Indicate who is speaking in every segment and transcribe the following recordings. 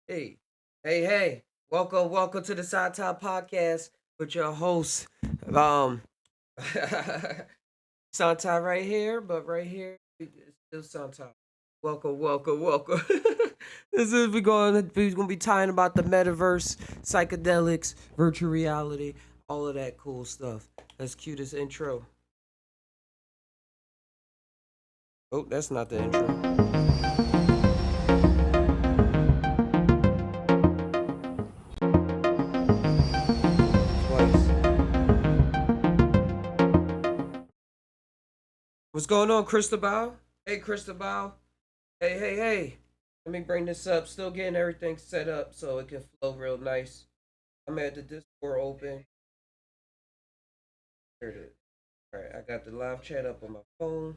Speaker 1: Hey, hey. Welcome to the Psy Tai podcast with your host. Um Psy Tai right here, but right here it's still Psy Tai. Welcome. We're gonna be talking about the metaverse, psychedelics, virtual reality, all of that cool stuff. Let's cue this intro. Oh, that's not the intro. Twice. What's going on, Cristobal? Hey, Cristobal. Hey. Let me bring this up. Still getting everything set up so it can flow real nice. I'm at the Discord open. There it is. Alright, I got the live chat up on my phone.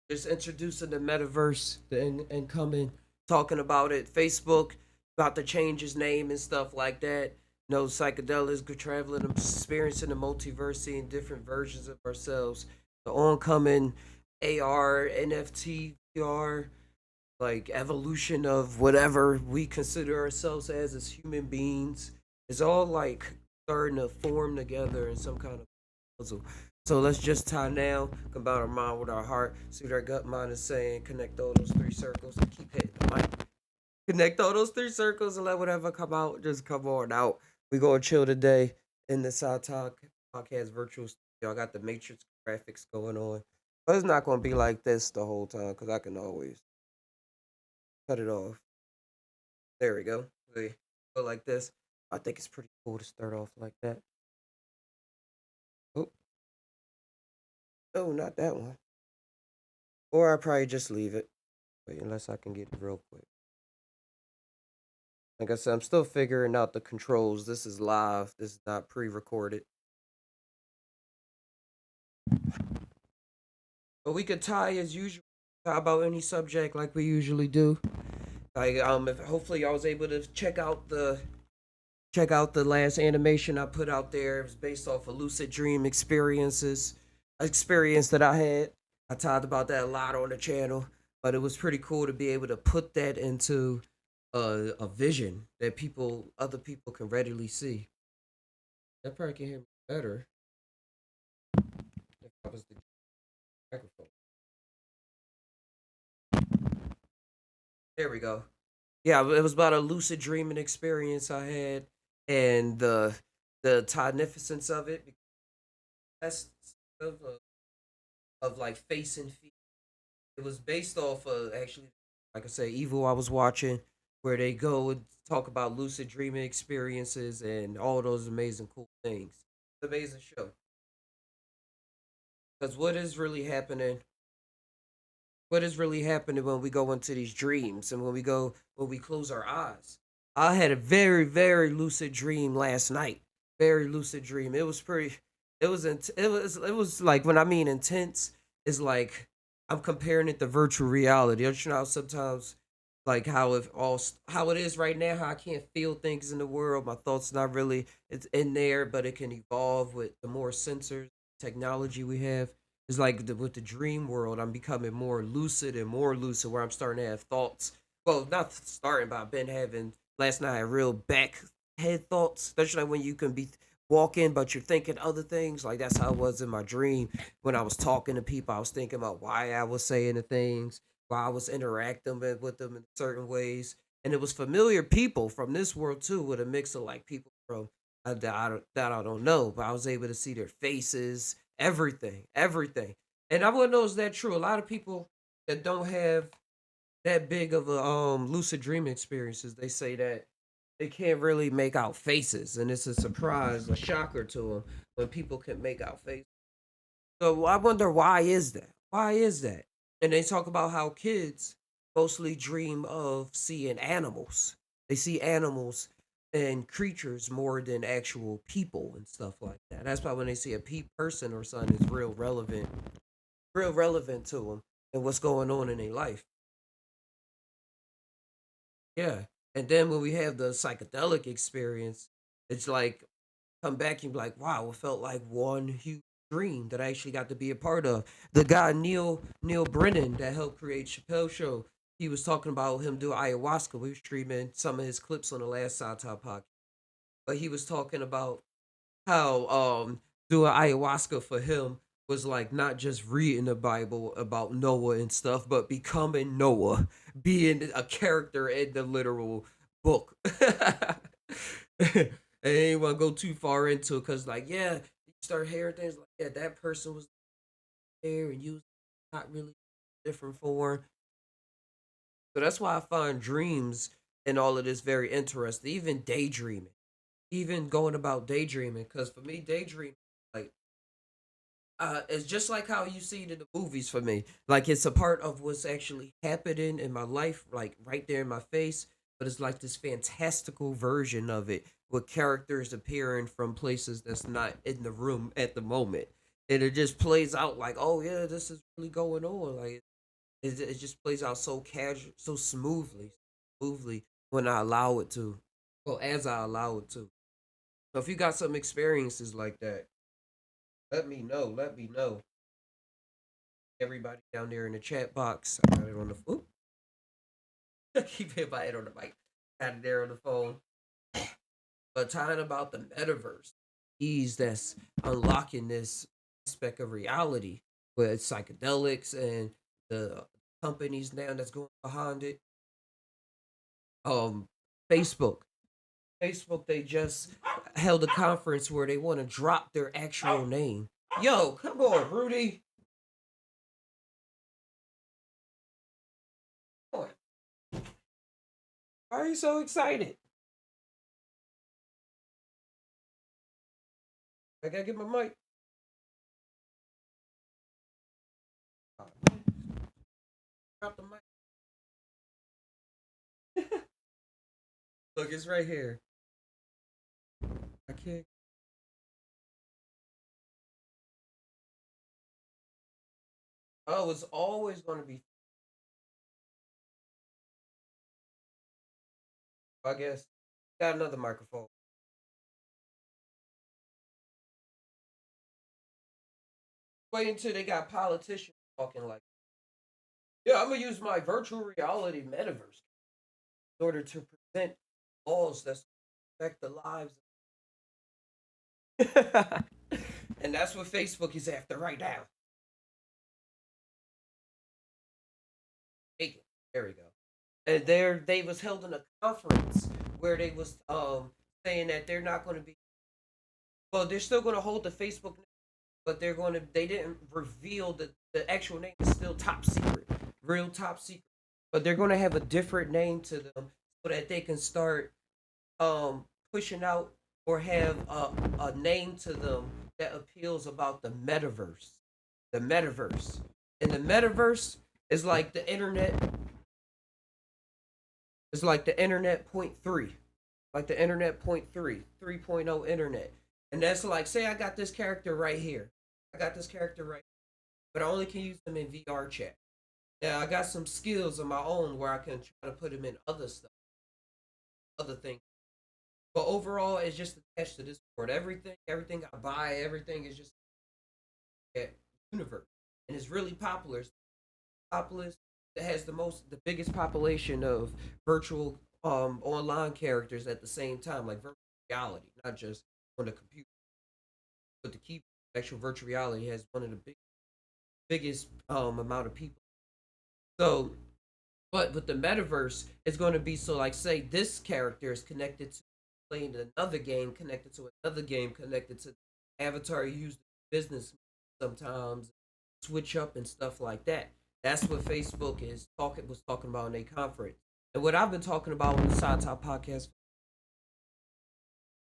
Speaker 1: Just introducing the metaverse and coming, talking about it. Facebook about to change his name and stuff like that. No psychedelics, good traveling, experiencing the multiverse, seeing different versions of ourselves. The oncoming AR, NFT, VR, like evolution of whatever we consider ourselves as human beings is all like starting to form together in some kind of puzzle. So let's just tie now, combine our mind with our heart, see what our gut mind is saying, connect all those three circles and keep hitting the mic. Connect all those three circles and let whatever come out just come on out. We gonna chill today in the Side Talk podcast virtual studio. I got the Matrix graphics going on. But it's not gonna be like this the whole time because I can always cut it off. There we go. We go like this. I think it's pretty cool to start off like that. Oh, no, not that one. Or I probably just leave it. Wait, unless I can get it real quick. Like I said, I'm still figuring out the controls. This is live. This is not pre-recorded. But we could tie as usual. Talk about any subject like we usually do. Like if hopefully I was able to check out the last animation I put out there. It was based off of lucid dream experience that I had. I talked about that a lot on the channel, but it was pretty cool to be able to put that into a vision that other people can readily see. That probably can hear me better if I was the microphone. There we go. Yeah, it was about a lucid dreaming experience I had, and the magnificence of it. That's of like face and feet. It was based off of actually, like I said, Evil I was watching, where they go and talk about lucid dreaming experiences and all those amazing cool things. It's an amazing show. Because what is really happening when we go into these dreams and when we close our eyes. I had a very lucid dream last night. Very lucid dream. It was pretty. It was like when I mean intense. Is like I'm comparing it to virtual reality. Don't you know how sometimes like how it is right now. How I can't feel things in the world. My thoughts not really. It's in there, but it can evolve with the more sensors technology we have. It's like with the dream world, I'm becoming more lucid and more lucid, where I'm starting to have thoughts. Well, not starting, but I've been having last night. I had real back head thoughts, especially like when you can be walking, but you're thinking other things. Like that's how it was in my dream when I was talking to people. I was thinking about why I was saying the things, why I was interacting with them in certain ways, and it was familiar people from this world too, with a mix of like people from that I don't know, but I was able to see their faces, everything. And I wouldn't know is that true. A lot of people that don't have that big of a lucid dream experiences, they say that they can't really make out faces, and it's a surprise, a shocker to them when people can make out faces. So I wonder why is that? Why is that? And they talk about how kids mostly dream of seeing animals. They see animals and creatures more than actual people and stuff like that. That's why when they see a person or something, it's real relevant to them and what's going on in their life. Yeah. And then when we have the psychedelic experience, it's like come back and be like, wow, it felt like one huge dream that I actually got to be a part of. The guy Neil Brennan that helped create Chappelle Show, he was talking about him doing ayahuasca. We were streaming some of his clips on the last Psy Tai podcast, but he was talking about how doing ayahuasca for him was like not just reading the Bible about Noah and stuff, but becoming Noah, being a character in the literal book. And I ain't want to go too far into it because, like, yeah, you start hearing things like, yeah, that person was there and you was not really different form. So that's why I find dreams and all of this very interesting. Even daydreaming, even going about daydreaming, because for me, daydreaming, like, it's just like how you see it in the movies for me. Like it's a part of what's actually happening in my life, like right there in my face. But it's like this fantastical version of it with characters appearing from places that's not in the room at the moment. And it just plays out like, oh yeah, this is really going on. Like it just plays out so casual, so smoothly when I allow it to. Well, as I allow it to. So if you got some experiences like that, let me know. Let me know. Everybody down there in the chat box. I got it on the phone. Keep hitting my head on the mic. Got it there on the phone. But talking about the metaverse, ease that's unlocking this aspect of reality with psychedelics and the companies now that's going behind it. Um, Facebook. Facebook, they just held a conference where they want to drop their actual name. Yo, come on, Rudy. Come on. Why are you so excited? I gotta get my mic. Oh, drop the mic. Look, it's right here. I can't. Oh, it's always going to be. I guess. Got another microphone. Wait until they got politicians talking like, yeah, I'm gonna use my virtual reality metaverse in order to present laws that affect the lives. And that's what Facebook is after right now. There we go. And they was held in a conference where they was saying that they're not going to be. Well, they're still going to hold the Facebook, but they didn't reveal the actual name is still top secret, real top secret. But they're going to have a different name to them so that they can start pushing out or have a name to them that appeals about the metaverse, and the metaverse is like the internet. It's like the internet point three, like the internet point three, 3.0 internet. And that's like, say I got this character right here. I got this character right, but I only can use them in VR chat. Now I got some skills of my own where I can try to put them in other stuff, other things. But overall, it's just attached to this board. Everything I buy, everything is just that universe, and it's really popular. It's populous. It has the biggest population of virtual online characters at the same time, like virtual reality, not just on the computer, but the key actual virtual reality has one of the biggest amount of people. So, but with the metaverse, it's going to be so like say this character is connected to playing another game, connected to another game, connected to the avatar you use business sometimes, switch up and stuff like that. That's what Facebook is talking was talking about in a conference. And what I've been talking about on the Side Top podcast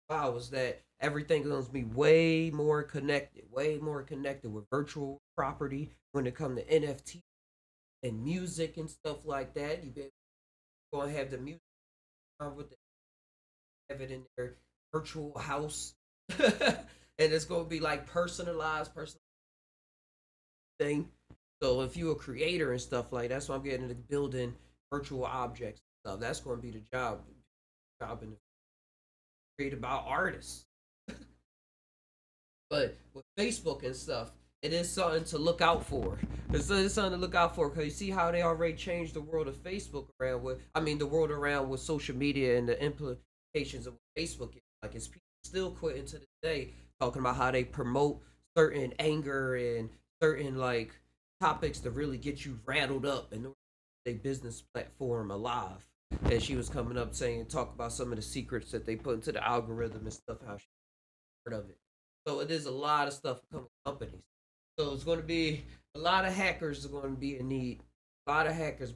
Speaker 1: wow was that everything is going to be way more connected with virtual property when it comes to NFT and music and stuff like that. You're going to have the music with the have it in their virtual house, and it's going to be like personal thing. So if you're a creator and stuff like that's why I'm getting into building virtual objects and stuff. That's going to be the job in the create about artists. But with Facebook and stuff, it is something to look out for. It's something to look out for because you see how they already changed the world of Facebook around with, I mean, the world around with social media and the implications of what Facebook is. Like, it's people still quitting to this day talking about how they promote certain anger and certain, like, topics to really get you rattled up in order to keep their business platform alive. And she was coming up saying, talk about some of the secrets that they put into the algorithm and stuff, how she heard of it. So it is a lot of stuff coming with companies. So it's going to be a lot of hackers are going to be in need. A lot of hackers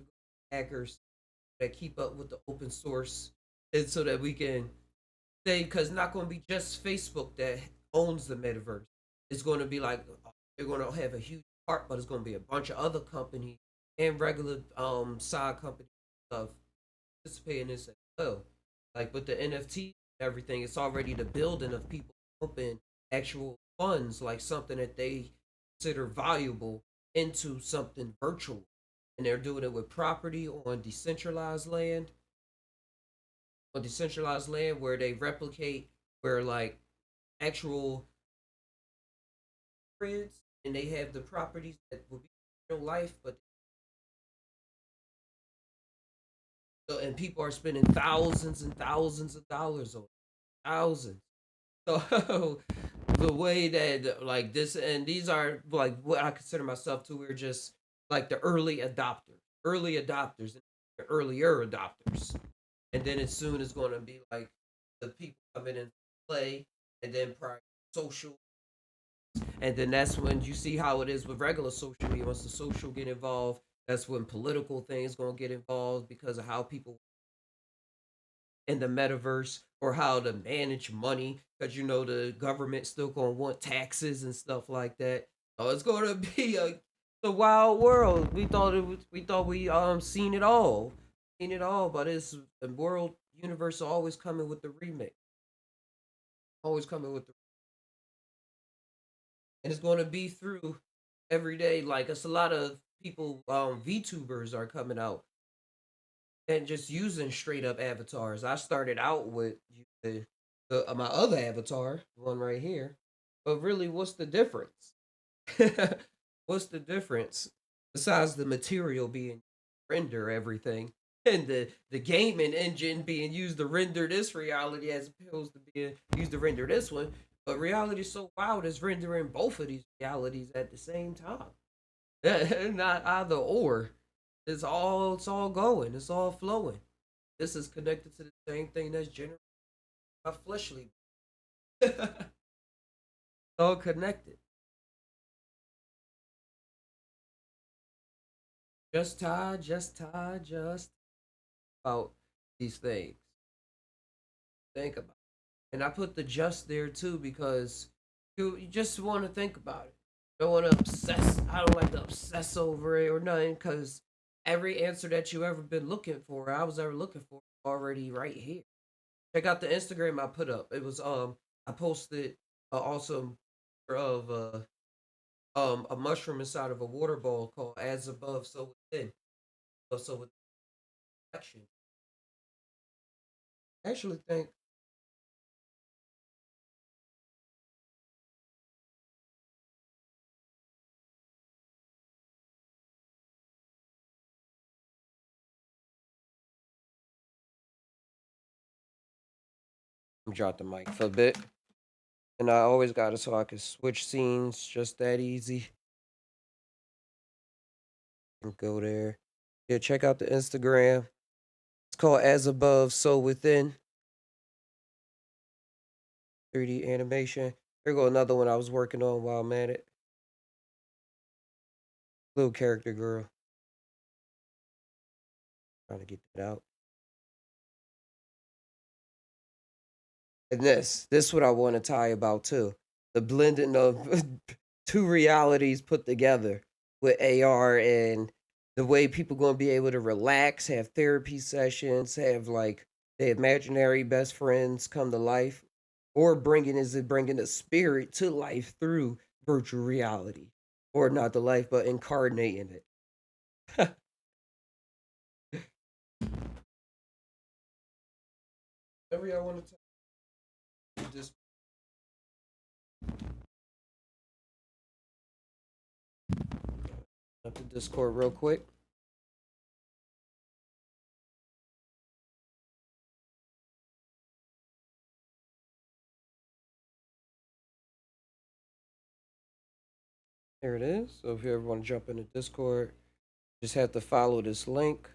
Speaker 1: that keep up with the open source, and so that we can say, because it's not going to be just Facebook that owns the metaverse. It's going to be like they're going to have a huge part, but it's going to be a bunch of other companies and regular side companies stuff participate in this as well. Like with the NFT and everything, it's already the building of people pumping actual funds, like something that they consider valuable, into something virtual. And they're doing it with property on decentralized land where they replicate where like actual grids and they have the properties that will be in real life, but so, and people are spending thousands and thousands of dollars on it. Thousands. So the way that like this, and these are like what I consider myself to, we're just like the early adopters, and the earlier adopters, and then as soon as going to be like the people coming in play, and then probably social, and then that's when you see how it is with regular social media. Once the social get involved, that's when political things gonna get involved because of how people in the metaverse or how to manage money because you know the government still gonna want taxes and stuff like that. Oh, it's gonna be a the wild world. We thought we seen it all, but it's the world universe always coming with the remake, always coming with the, and it's gonna be through every day. Like it's a lot of people, VTubers are coming out and just using straight up avatars. I started out with my other avatar, one right here. But really, what's the difference? What's the difference besides the material being render everything and the gaming engine being used to render this reality as opposed to being used to render this one? But reality is so wild, it's rendering both of these realities at the same time. Not either or. It's all going. It's all flowing. This is connected to the same thing that's generated by fleshly. All connected. Just about these things. Think about it. And I put the just there too because you just want to think about it. Don't want to obsess. I don't like to obsess over it or nothing because every answer that you ever been looking for, I was ever looking for, already right here. Check out the Instagram I put up. It was I posted awesome of a mushroom inside of a water bowl called "As Above, So Within." So with action, I actually think drop the mic for a bit, and I always got it so I could switch scenes just that easy and go there. Yeah, check out the Instagram. It's called "As Above, So Within." 3D animation. Here go another one I was working on while I'm at it. Little character girl. Trying to get that out. And this is what I want to tie about too. The blending of two realities put together with AR and the way people going to be able to relax, have therapy sessions, have like their imaginary best friends come to life, or bringing the spirit to life through virtual reality, or not the life but incarnating it. Whatever y'all want to just Up the Discord real quick. There it is. So if you ever want to jump into Discord, just have to follow this link.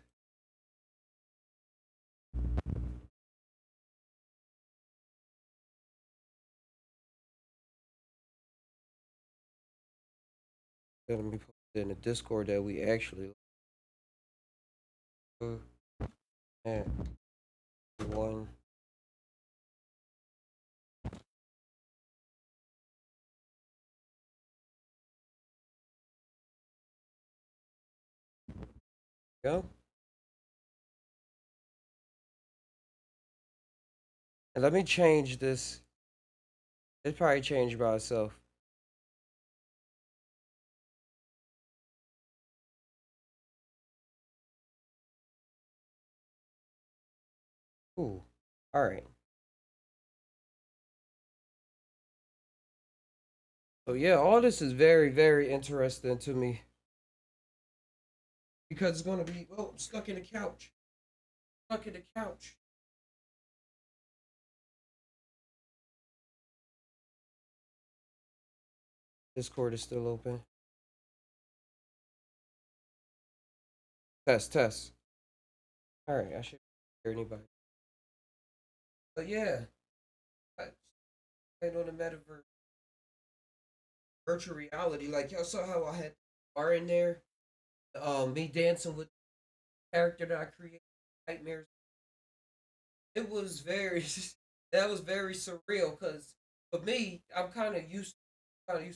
Speaker 1: Let me put it in the Discord that we actually at one. Go. And let me change this. It probably changed by itself. Ooh. All right. So yeah, all this is very, very interesting to me because it's gonna be stuck in the couch. Stuck in the couch. Discord is still open. Test, test. All right, I should hear anybody. But yeah, I on the metaverse, virtual reality. Like y'all saw how I had bar in there, me dancing with the character that I created, nightmares. It was very, that was very surreal. Cause for me, I'm kind of used. I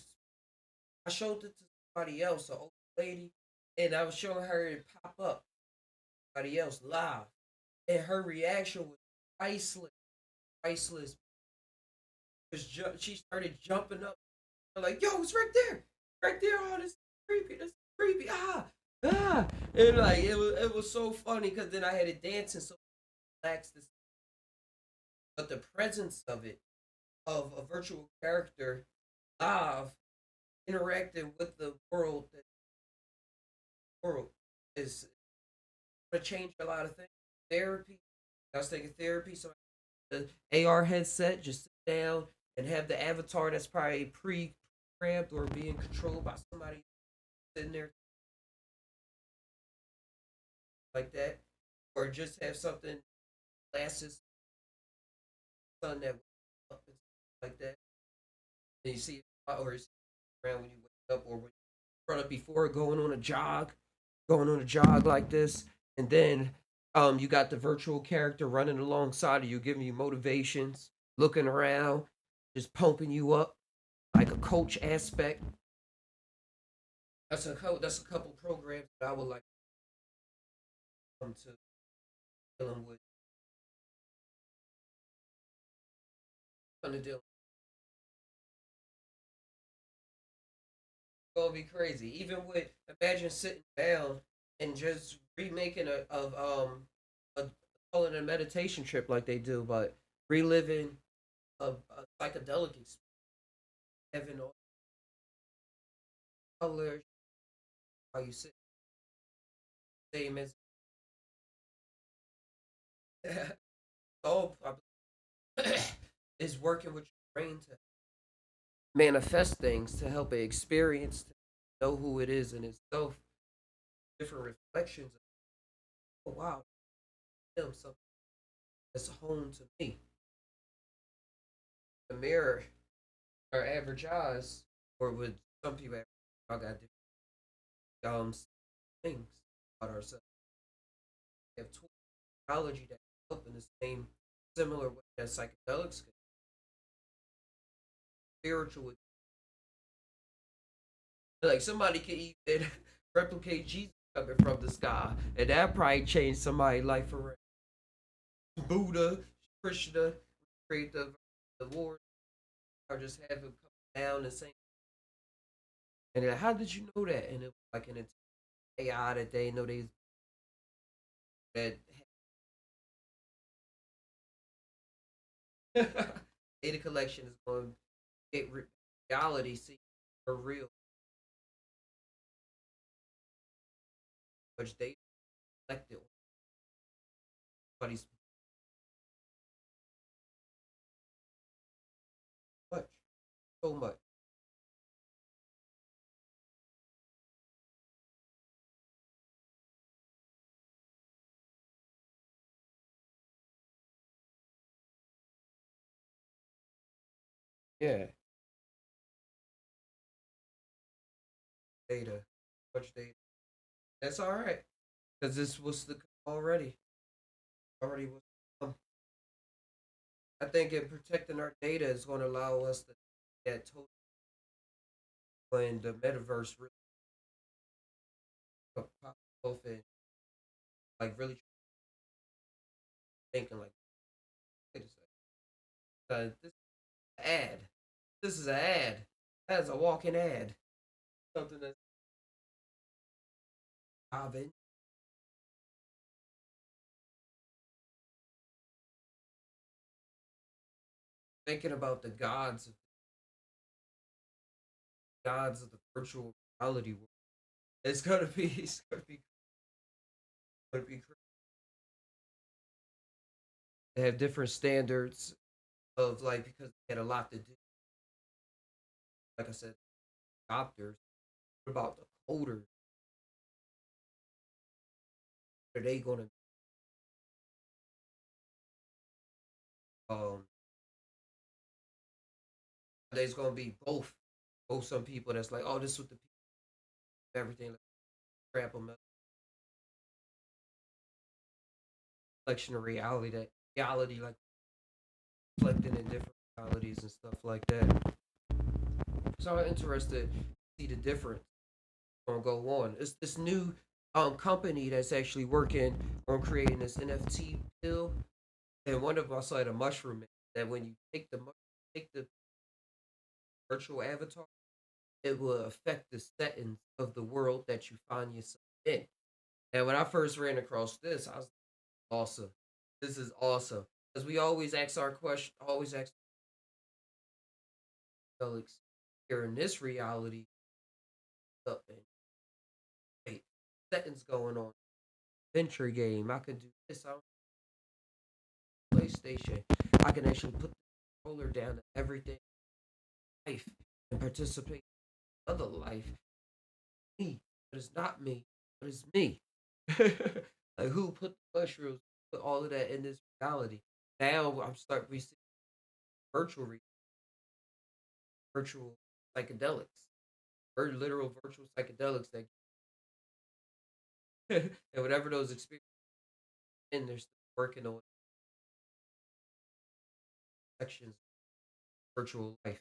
Speaker 1: showed it to somebody else, an old lady, and I was showing her it pop up. Somebody else live, and her reaction was priceless, priceless. She started jumping up. I'm like, yo, it's right there, right there. Oh, this is creepy. This is creepy. Ah. And like it was so funny because then I had it dancing so relaxed. But the presence of it, of a virtual character live interacting with the world is gonna change a lot of things. Therapy. I was taking therapy, so the AR headset, just sit down and have the avatar that's probably pre-programmed or being controlled by somebody sitting there like that, or just have something glasses, sun that up and stuff like that, and you see it, or it's around when you wake up or when you run up before going on a jog like this, and then you got the virtual character running alongside of you, giving you motivations, looking around, just pumping you up like a coach aspect. That's a couple programs that I would like to come to dealing with. Deal. It's gonna be crazy. Even with imagine sitting down and just remaking a call it a meditation trip like they do, but reliving a psychedelic experience, having all colors, how you sit, same as all is working with your brain to manifest things to help it experience, to know who it is in itself, different reflections. Of, oh wow, damn, something that's home to me. The mirror, our average eyes, or with some people, I got different things about ourselves. We have technology that help in the same similar way that psychedelics can. Spiritual, like somebody can even replicate Jesus coming from the sky, and that probably changed somebody's life forever. Buddha, Krishna, create the Lord, or just have him come down and say, and then, how did you know that? And it was like an AI that they know that data collection is going to get reality see for real. much data collected on somebody's much, so much. Yeah, data, much data. That's all right because this was the already already was. I think in protecting our data is going to allow us to get total when the metaverse really pop off and like really thinking like, wait a second, this is an ad. This is an ad. That's a walking ad. Something that's obvious. Thinking about the gods of the virtual reality world. Gonna be they have different standards of like because they had a lot to do. Like I said, doctors. What about the coders? Are they gonna um there's gonna be both some people that's like, oh, this is what the people everything like crap them reflection of reality that reality like reflecting in different realities and stuff like that. So I'm interested to see the difference gonna go on. It's this new company that's actually working on creating this NFT bill, and one of them also had a mushroom that when you take the virtual avatar, it will affect the settings of the world that you find yourself in. And when I first ran across this, I was like, awesome. This is awesome because we always ask our question, always ask Alex here in this reality. And wait, settings going on. Venture game. I could do this on PlayStation. I can actually put the controller down to everything life and participate in other life. Me, but it's not me, but it's me. Like who put the mushrooms, put all of that in this reality? Now I'm starting we see virtual virtual psychedelics, or literal virtual psychedelics that and whatever those experiences in, they're still working on sections of virtual life.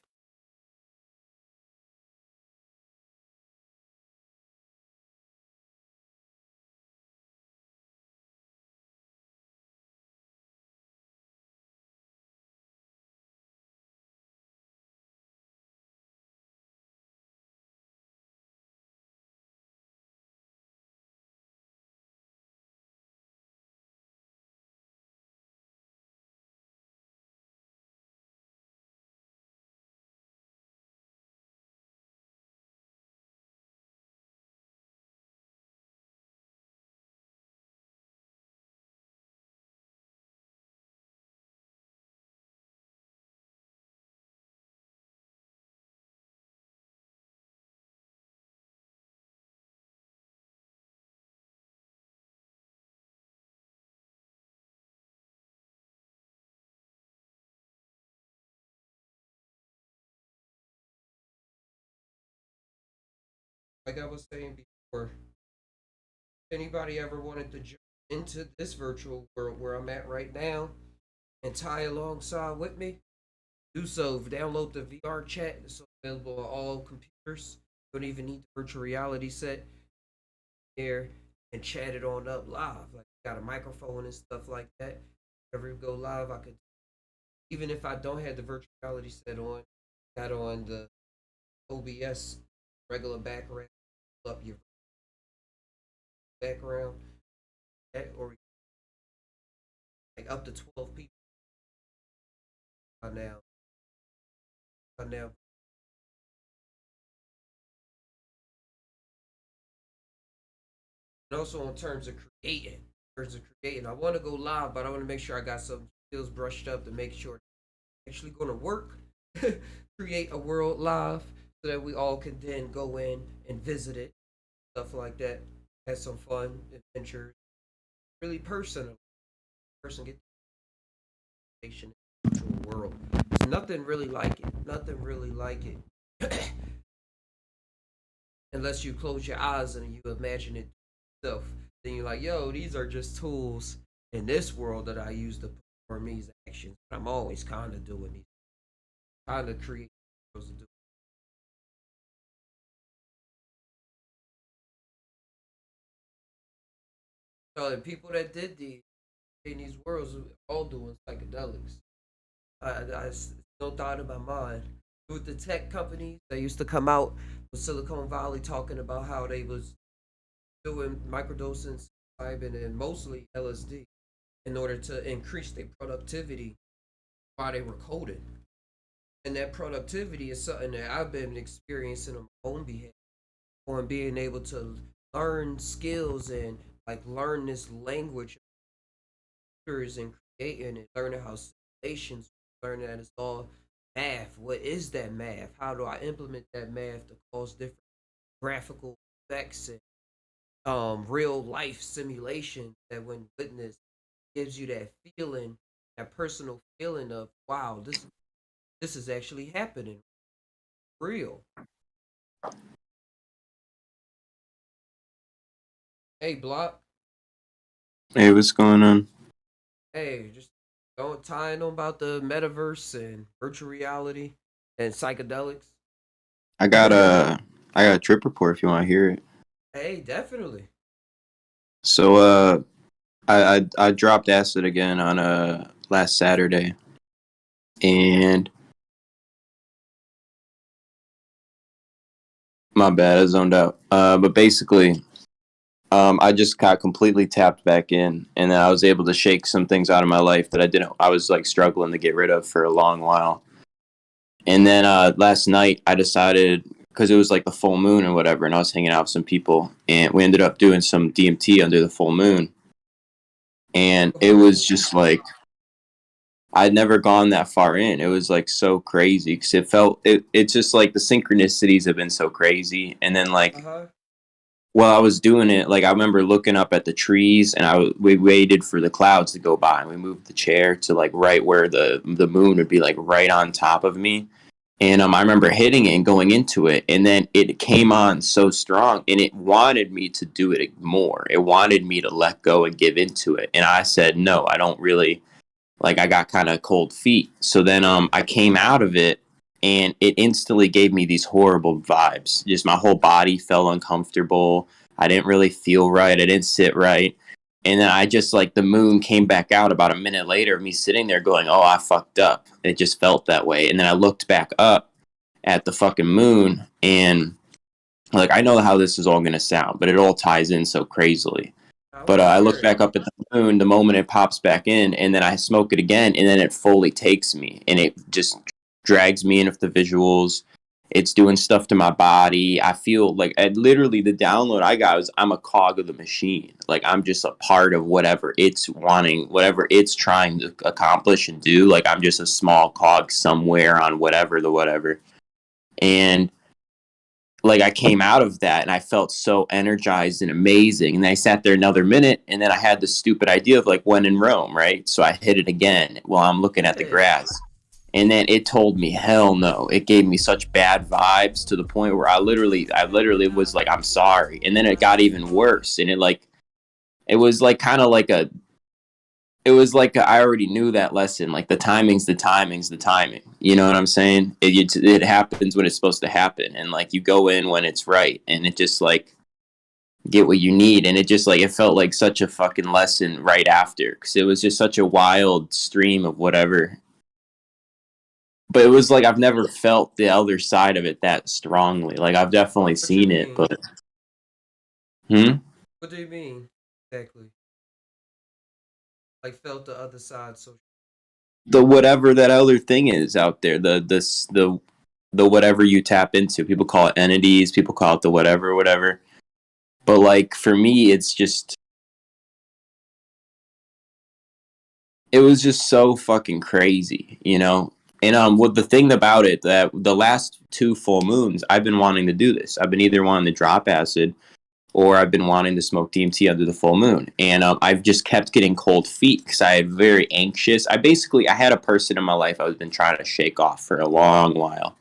Speaker 1: Like I was saying before, if anybody ever wanted to jump into this virtual world where I'm at right now and tie alongside with me, do so. Download the VR chat. It's available on all computers. You don't even need the virtual reality set here and chat it on up live. Like got a microphone and stuff like that. Whenever we go live, I could even if I don't have the virtual reality set on, got on the OBS regular background, up your background, or like up to 12 people by now. By now, And also in terms of creating. In terms of creating. I want to go live, but I want to make sure I got some skills brushed up to make sure it's actually going to work. Create a world live so that we all can then go in and visit it, stuff like that. Have some fun, adventures. Really personal. Person get the virtual world. There's nothing really like it. Nothing really like it. Unless you close your eyes and you imagine it yourself. Then you're like, yo, these are just tools in this world that I use to perform these actions. I'm always kind of doing these, kind of create worlds to do. So the people that did these in these worlds are all doing psychedelics. No doubt in my mind. With the tech companies, they used to come out with Silicon Valley talking about how they was doing microdosing, psilocybin, and mostly LSD in order to increase their productivity while they were coding. And that productivity is something that I've been experiencing on my own behalf, on being able to learn skills and like learn this language and creating and learning how simulations, learning that it's all math. What is that math? How do I implement that math to cause different graphical effects and real life simulation that when witnessed gives you that feeling, that personal feeling of wow, this is actually happening, real. Hey, Block.
Speaker 2: Hey, what's going on?
Speaker 1: Hey, just going tying on about the metaverse and virtual reality and psychedelics.
Speaker 2: I got a I got a trip report if you want to hear it.
Speaker 1: Hey, definitely.
Speaker 2: So I dropped acid again on last Saturday, and my bad, I zoned out. But basically, I just got completely tapped back in, and then I was able to shake some things out of my life that I was like struggling to get rid of for a long while. And then last night I decided, because it was like the full moon and whatever, and I was hanging out with some people, and we ended up doing some DMT under the full moon, and it was
Speaker 1: Oh,
Speaker 2: just like I'd never gone that far in. It was like so crazy because it's just like the synchronicities have been so crazy, and then
Speaker 1: uh
Speaker 2: like
Speaker 1: huh.
Speaker 2: while I was doing it, like I remember looking up at the trees, and we waited for the clouds to go by, and we moved the chair to like right where the moon would be like right on top of me. And I remember hitting it and going into it, and then it came on so strong, and it wanted me to do it more. It wanted me to let go and give into it, and I said no. I don't really like. I got kind of cold feet. So then I came out of it, and it instantly gave me these horrible vibes. Just my whole body felt uncomfortable. I didn't really feel right. I didn't sit right. And then I just like the moon came back out about a minute later of me sitting there going, oh, I fucked up. It just felt that way. And then I looked back up at the fucking moon, and like I know how this is all going to sound, but it all ties in so crazily.
Speaker 1: I
Speaker 2: But
Speaker 1: want to
Speaker 2: I
Speaker 1: hear
Speaker 2: look
Speaker 1: it.
Speaker 2: back up at the moon the moment it pops back in, and then I smoke it again, and then it fully takes me, and it just drags me in with the visuals. It's doing stuff to my body. I feel like literally the download I got was I'm a cog of the machine. Like I'm just a part of whatever it's wanting, whatever it's trying to accomplish and do. Like I'm just a small cog somewhere on whatever the whatever. And like I came out of that and I felt so energized and amazing. And I sat there another minute, and then I had this stupid idea of like when in Rome, right? So I hit it again while I'm looking at the
Speaker 1: Yeah.
Speaker 2: grass. And then it told me, hell no. It gave me such bad vibes to the point where I literally was like, I'm sorry. And then it got even worse. And it was like kind of like I already knew that lesson. Like the timing. You know what I'm saying? It happens when it's supposed to happen, and like you go in when it's right, and it just like get what you need, and it just like it felt like such a fucking lesson right after because it was just such a wild stream of whatever. But it was like I've never felt the other side of it that strongly. Like I've definitely
Speaker 1: What you
Speaker 2: seen it,
Speaker 1: mean?
Speaker 2: but hmm?
Speaker 1: What do you mean exactly? Like felt the other side so.
Speaker 2: The whatever that other thing is out there, the whatever you tap into. People call it entities. People call it the whatever, whatever. But like for me, it's just it was just so fucking crazy, you know. And what the thing about it that the last two full moons, I've been wanting to do this. I've been either wanting to drop acid or I've been wanting to smoke DMT under the full moon, and I've just kept getting cold feet because I had very anxious. I had a person in my life I was been trying to shake off for a long while,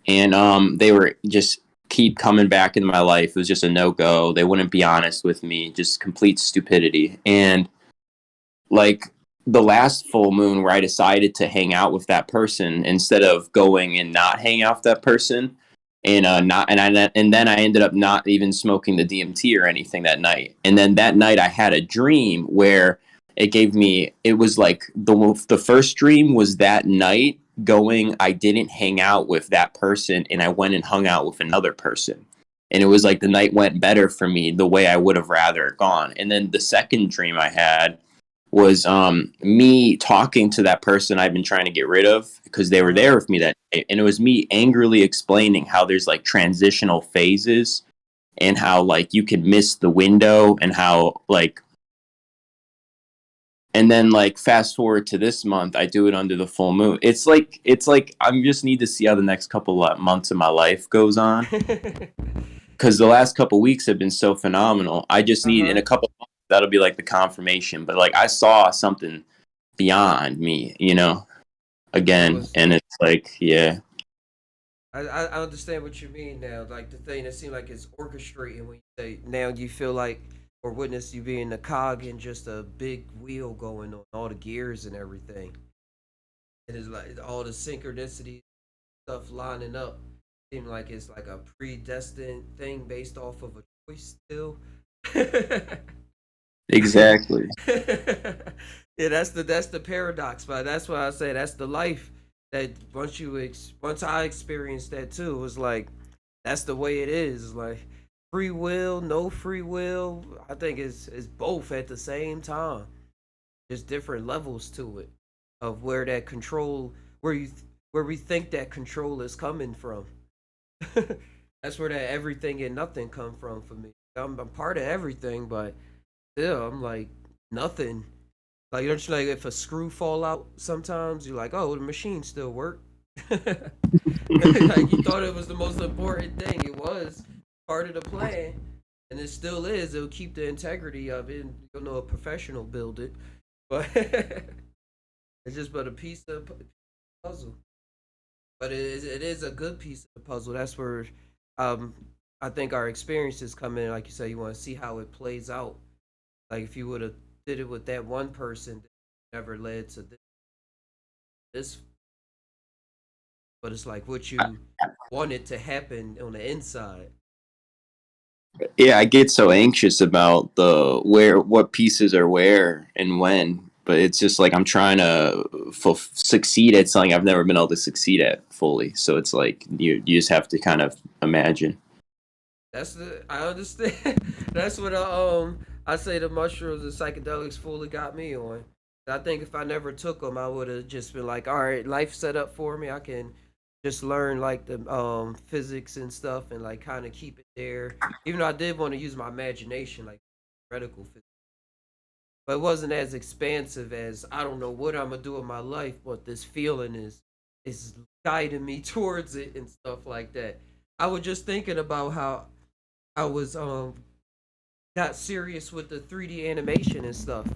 Speaker 2: and they were just keep coming back in my life. It was just a no go. They wouldn't be honest with me. Just complete stupidity. And like the last full moon where I decided to hang out with that person instead of going and not hang out with that person, and not and then I ended up not even smoking the DMT or anything that night. And then that night I had a dream where it was like the first dream was that night going, I didn't hang out with that person and I went and hung out with another person. And it was like the night went better for me the way I would have rather gone. And then the second dream I had was me talking to that person I've been trying to get rid of because they were
Speaker 1: Uh-huh.
Speaker 2: there with me that day. And it was me angrily explaining how there's like transitional phases and how like you can miss the window and how like and then like fast forward to this month, I do it under the full moon. It's like I just need to see how the next couple of months of my life goes on because the last couple weeks have been so phenomenal. I just need in
Speaker 1: Uh-huh.
Speaker 2: a couple months that'll be like the confirmation. But like I saw something beyond me, you know,
Speaker 1: That
Speaker 2: again,
Speaker 1: was
Speaker 2: and it's like, yeah,
Speaker 1: I understand what you mean now. Like the thing that seemed like it's orchestrating when you say now you feel like or witness you being the cog in just a big wheel going on, all the gears and everything. And it's like all the synchronicity stuff lining up. Seem like it's like a predestined thing based off of a choice still.
Speaker 2: exactly.
Speaker 1: Yeah, that's the paradox, but that's why I say that's the life that once I experienced that too, it was like that's the way it is. Like free will, no free will. I think it's both at the same time. There's different levels to it of where that control where we think that control is coming from. That's where that everything and nothing come from for me. I'm part of everything, but still, I'm like nothing. Like don't you like if a screw fall out sometimes you're like, oh, the machine still work. Like you thought it was the most important thing. It was part of the plan, and it still is. It'll keep the integrity of it. And you'll know a professional build it, but it's just but a piece of puzzle. But it is a good piece of the puzzle. That's where um I think our experiences come in. Like you said, you want to see how it plays out. Like if you would have did it with that one person, that never led to this. But it's like what you wanted to happen on the inside.
Speaker 2: Yeah, I get so anxious about the where what pieces are where and when, but it's just like I'm trying to succeed at something I've never been able to succeed at fully. So it's like you just have to kind of imagine.
Speaker 1: That's the I understand. That's what I say the mushrooms and psychedelics fully got me on. I think if I never took them, I would have just been like, all right, life set up for me. I can just learn like the physics and stuff and like kind of keep it there. Even though I did want to use my imagination, like theoretical physics, but it wasn't as expansive as I don't know what I'm gonna do in my life, but this feeling is guiding me towards it and stuff like that. I was just thinking about how I was got serious with the 3D animation and stuff.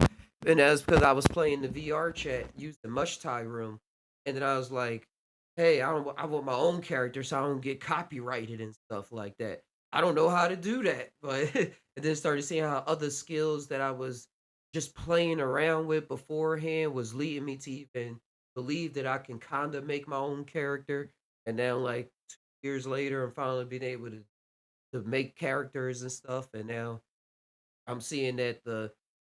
Speaker 1: And that's because I was playing the VR chat using Mush Tai Room. And then I was like, hey, I want my own character so I don't get copyrighted and stuff like that. I don't know how to do that. But and then started seeing how other skills that I was just playing around with beforehand was leading me to even believe that I can kind of make my own character. And now like 2 years later, I'm finally being able to make characters and stuff. And now I'm seeing that the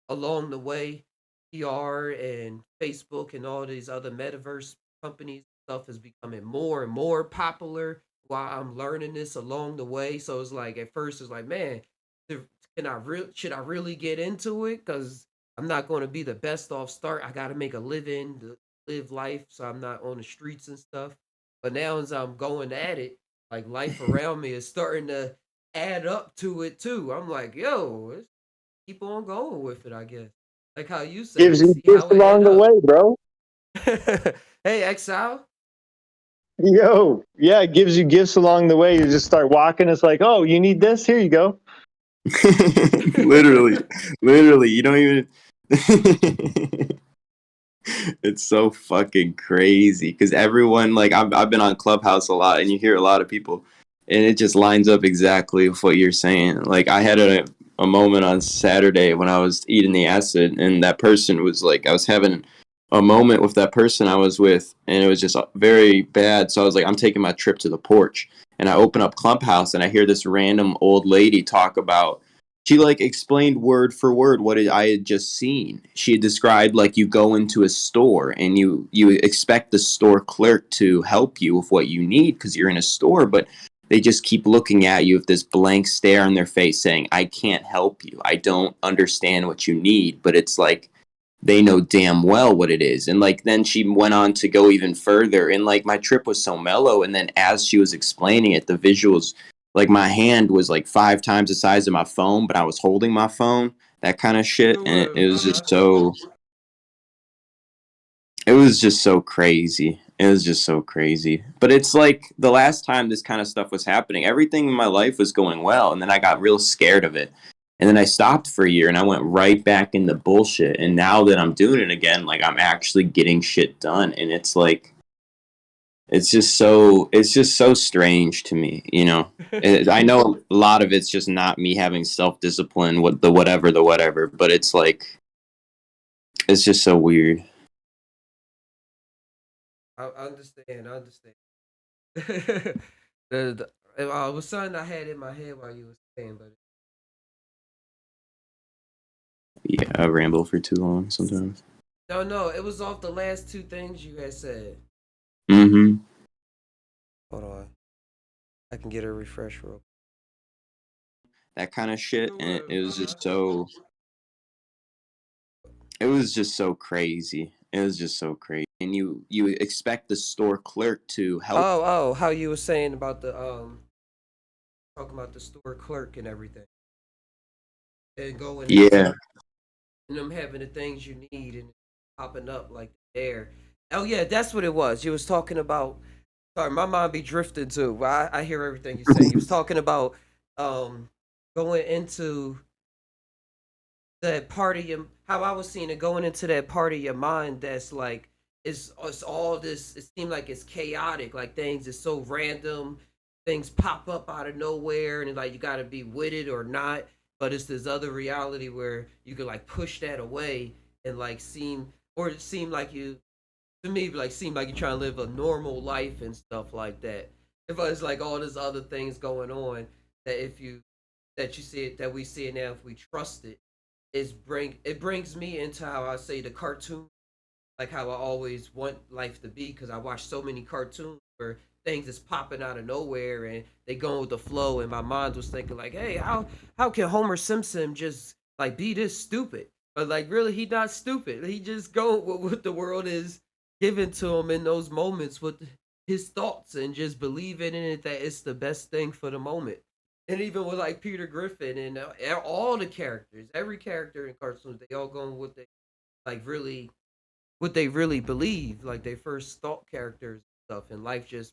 Speaker 1: along the way, PR and Facebook and all these other metaverse companies stuff is becoming more and more popular while I'm learning this along the way. So it's like at first it's like, man, can I should I really get into it? Because I'm not going to be the best off start. I got to make a living, to live life, so I'm not on the streets and stuff. But now as I'm going at it, like life around me is starting to add up to it too. I'm like, yo, let's keep on going with it, I guess. Like how you
Speaker 3: Gives
Speaker 1: say,
Speaker 3: you
Speaker 1: see
Speaker 3: gifts
Speaker 1: how it
Speaker 3: along
Speaker 1: add
Speaker 3: the
Speaker 1: up.
Speaker 3: way, bro.
Speaker 1: Hey, Exile.
Speaker 3: Yo, yeah, it gives you gifts along the way. You just start walking. It's like, oh, you need this? Here you go.
Speaker 2: Literally, literally, you don't even. It's so fucking crazy because everyone, like, I've been on Clubhouse a lot, and you hear a lot of people, and it just lines up exactly with what you're saying. Like, I had a moment on Saturday when I was eating the acid, and that person was like, I was having a moment with that person I was with, and it was just very bad. So I was like, I'm taking my trip to the porch, and I open up Clubhouse, and I hear this random old lady talk about, she like explained word for word what I had just seen. She had described like you go into a store and you expect the store clerk to help you with what you need because you're in a store, but they just keep looking at you with this blank stare on their face saying, I can't help you. I don't understand what you need. But it's like they know damn well what it is. And like then she went on to go even further, and like my trip was so mellow, and then as she was explaining it, the visuals, like my hand was like 5 times the size of my phone, but I was holding my phone, that kind of shit. And it was
Speaker 1: Uh-huh.
Speaker 2: just so, it was just so crazy. It was just so crazy. But it's like the last time this kind of stuff was happening, everything in my life was going well. And then I got real scared of it. And then I stopped for a year and I went right back into bullshit. And now that I'm doing it again, like I'm actually getting shit done. And it's like, it's just so strange to me, you know? I know a lot of it's just not me having self discipline, what the whatever, but it's like, it's just so weird.
Speaker 1: I understand. I understand. It was something I had in my head while you were saying, but
Speaker 2: Yeah, I ramble for too long sometimes.
Speaker 1: no, no, it was off the last two things you had said.
Speaker 2: Mm-hmm.
Speaker 1: Hold on, I can get a refresh real.
Speaker 2: That kind of shit, and it was
Speaker 1: Uh-huh.
Speaker 2: just so. It was just so crazy. It was just so crazy, and you expect the store clerk to help.
Speaker 1: Oh, how you were saying about the talking about the store clerk and everything, and going into
Speaker 2: Yeah,
Speaker 1: and them having the things you need and popping up like there. Oh yeah, that's what it was. You was talking about. Sorry, my mind be drifting too. I hear everything you're saying. You was talking about um going into that part of your how I was seeing it going into that part of your mind that's like it's all this it seemed like it's chaotic, like things is so random, things pop up out of nowhere and like you gotta be with it or not. But it's this other reality where you can like push that away and like seem or it seem like you to me like seem like you're trying to live a normal life and stuff like that. If it's like all these other things going on that if you that you see it that we see it now if we trust it is it brings me into how I say the cartoon, like how I always want life to be because I watch so many cartoons where things is popping out of nowhere and they go with the flow and my mind was thinking like, hey, how can Homer Simpson just like be this stupid? But like really he not stupid. He just go with what the world is given to him in those moments with his thoughts and just believing in it that it's the best thing for the moment. And even with like Peter Griffin and all the characters, every character in cartoons, they all going with they like really what they really believe, like their first thought characters and stuff, and life just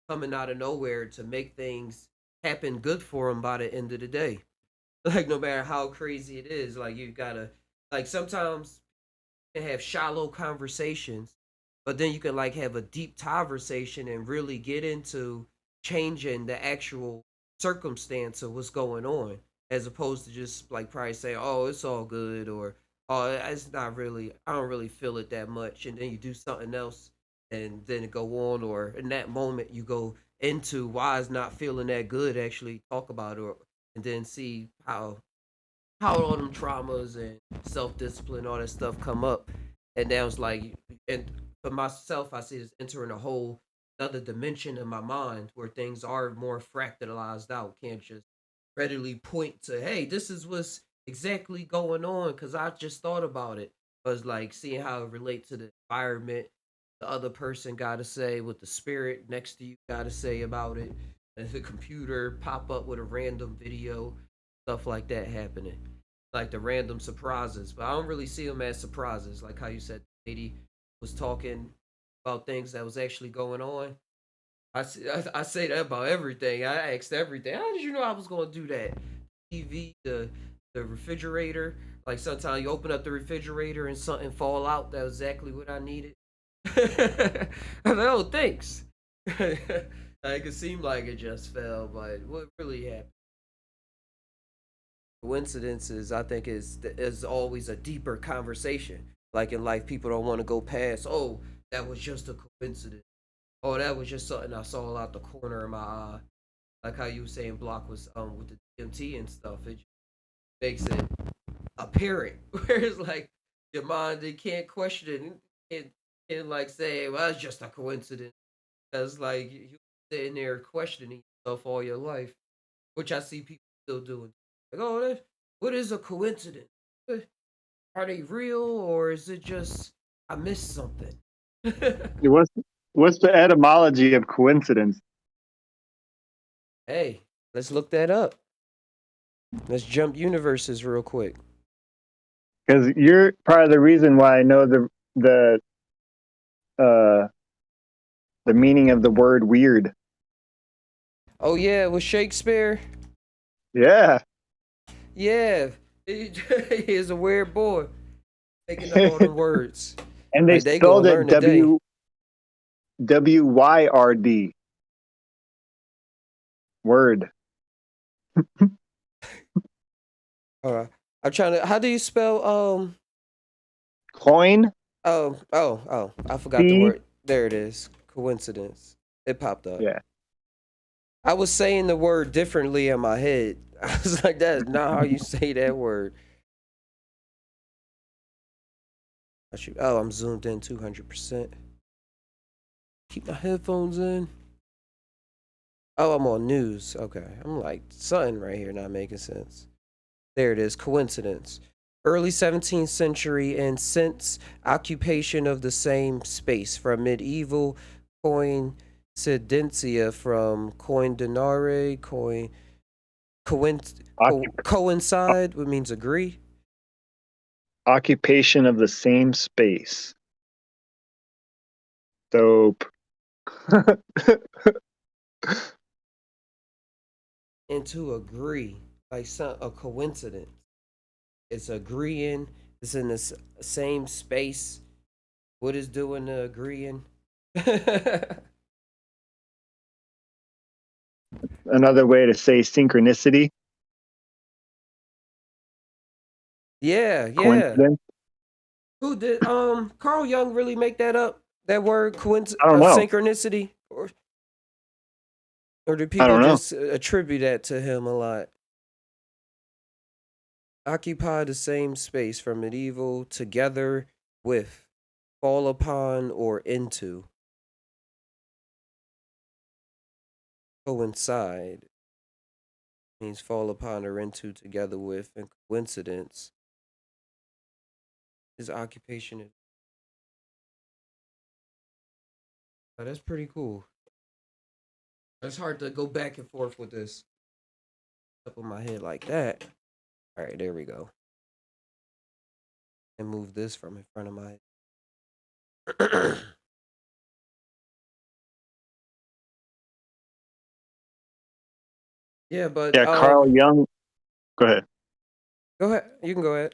Speaker 1: coming out of nowhere to make things happen good for them by the end of the day. Like no matter how crazy it is, like you gotta like sometimes you can have shallow conversations, but then you can like have a deep conversation and really get into changing the actual circumstance of what's going on, as opposed to just like probably say, "Oh, it's all good," or "Oh, it's not really. I don't really feel it that much," and then you do something else, and then it go on, or in that moment you go into why it's not feeling that good. Actually, talk about it, or, and then see how all them traumas and self discipline, all that stuff come up. And now it's like, and for myself, I see this entering a whole other dimension in my mind where things are more fractalized out. Can't just readily point to, hey, this is what's exactly going on because I just thought about it. But it's like seeing how it relates to the environment, the other person got to say, what the spirit next to you got to say about it. and the computer pop up with a random video, stuff like that happening, like the random surprises. But I don't really see them as surprises, like how you said the lady was talking about things that was actually going on. I say that about everything. I asked everything. How did you know I was going to do that? TV, the refrigerator. Like sometimes you open up the refrigerator and something fall out. That was exactly what I needed. I'm like, oh, thanks. It could seem like it just fell, but what really happened? Coincidences, I think, is always a deeper conversation. Like in life, people don't want to go past. Oh, that was just a coincidence. Oh, that was just something I saw out the corner of my eye. Like how you were saying, Block was with the DMT and stuff. It just makes it apparent. Whereas like your mind, they can't question it. Can't like say, well, it's just a coincidence. Because like you sitting there questioning yourself all your life, which I see people still doing. Like, oh, what is a coincidence? Are they real or is it just I missed something?
Speaker 3: What's what's the etymology of coincidence?
Speaker 1: Hey, let's look that up. Let's jump universes real quick.
Speaker 3: Because you're part of the reason why I know uh the meaning of the word weird.
Speaker 1: Oh yeah, with Shakespeare.
Speaker 3: Yeah.
Speaker 1: Yeah, he is a weird boy, making up all them words.
Speaker 3: And they
Speaker 1: Like they gonna
Speaker 3: spelled it
Speaker 1: learn today.
Speaker 3: WYRD. Word.
Speaker 1: I'm trying to. How do you spell
Speaker 3: Coin.
Speaker 1: Oh! I forgot the
Speaker 3: C.
Speaker 1: word. There it is. Coincidence. It popped up.
Speaker 3: Yeah.
Speaker 1: I was saying the word differently in my head. I was like, "That is not how you say that word." Oh, I'm zoomed in 200%. Keep my headphones in. Oh, I'm on news. Okay, I'm like something right here not making sense. There it is. Coincidence. Early 17th century and since occupation of the same space from medieval coincidentia from coindenare, coincide, what means agree.
Speaker 3: Occupation of the same space. Dope.
Speaker 1: And to agree, like a coincidence. It's agreeing. It's in the same space. What is doing the agreeing?
Speaker 3: Another way to say synchronicity.
Speaker 1: Yeah.
Speaker 3: Coincidence.
Speaker 1: Who did Carl Jung really make that up? That word
Speaker 3: I don't know.
Speaker 1: synchronicity, or do
Speaker 3: I
Speaker 1: people
Speaker 3: don't know.
Speaker 1: just attribute that to him a lot? Occupy the same space from medieval together with, fall upon or into, coincide means fall upon or into together with, and coincidence is occupation. Oh, that's pretty cool. It's hard to go back and forth with this up in my head like that. All right, there we go. And move this from in front of my head. Yeah, but
Speaker 3: Yeah, Carl Jung. Go ahead.
Speaker 1: go ahead. You can go ahead.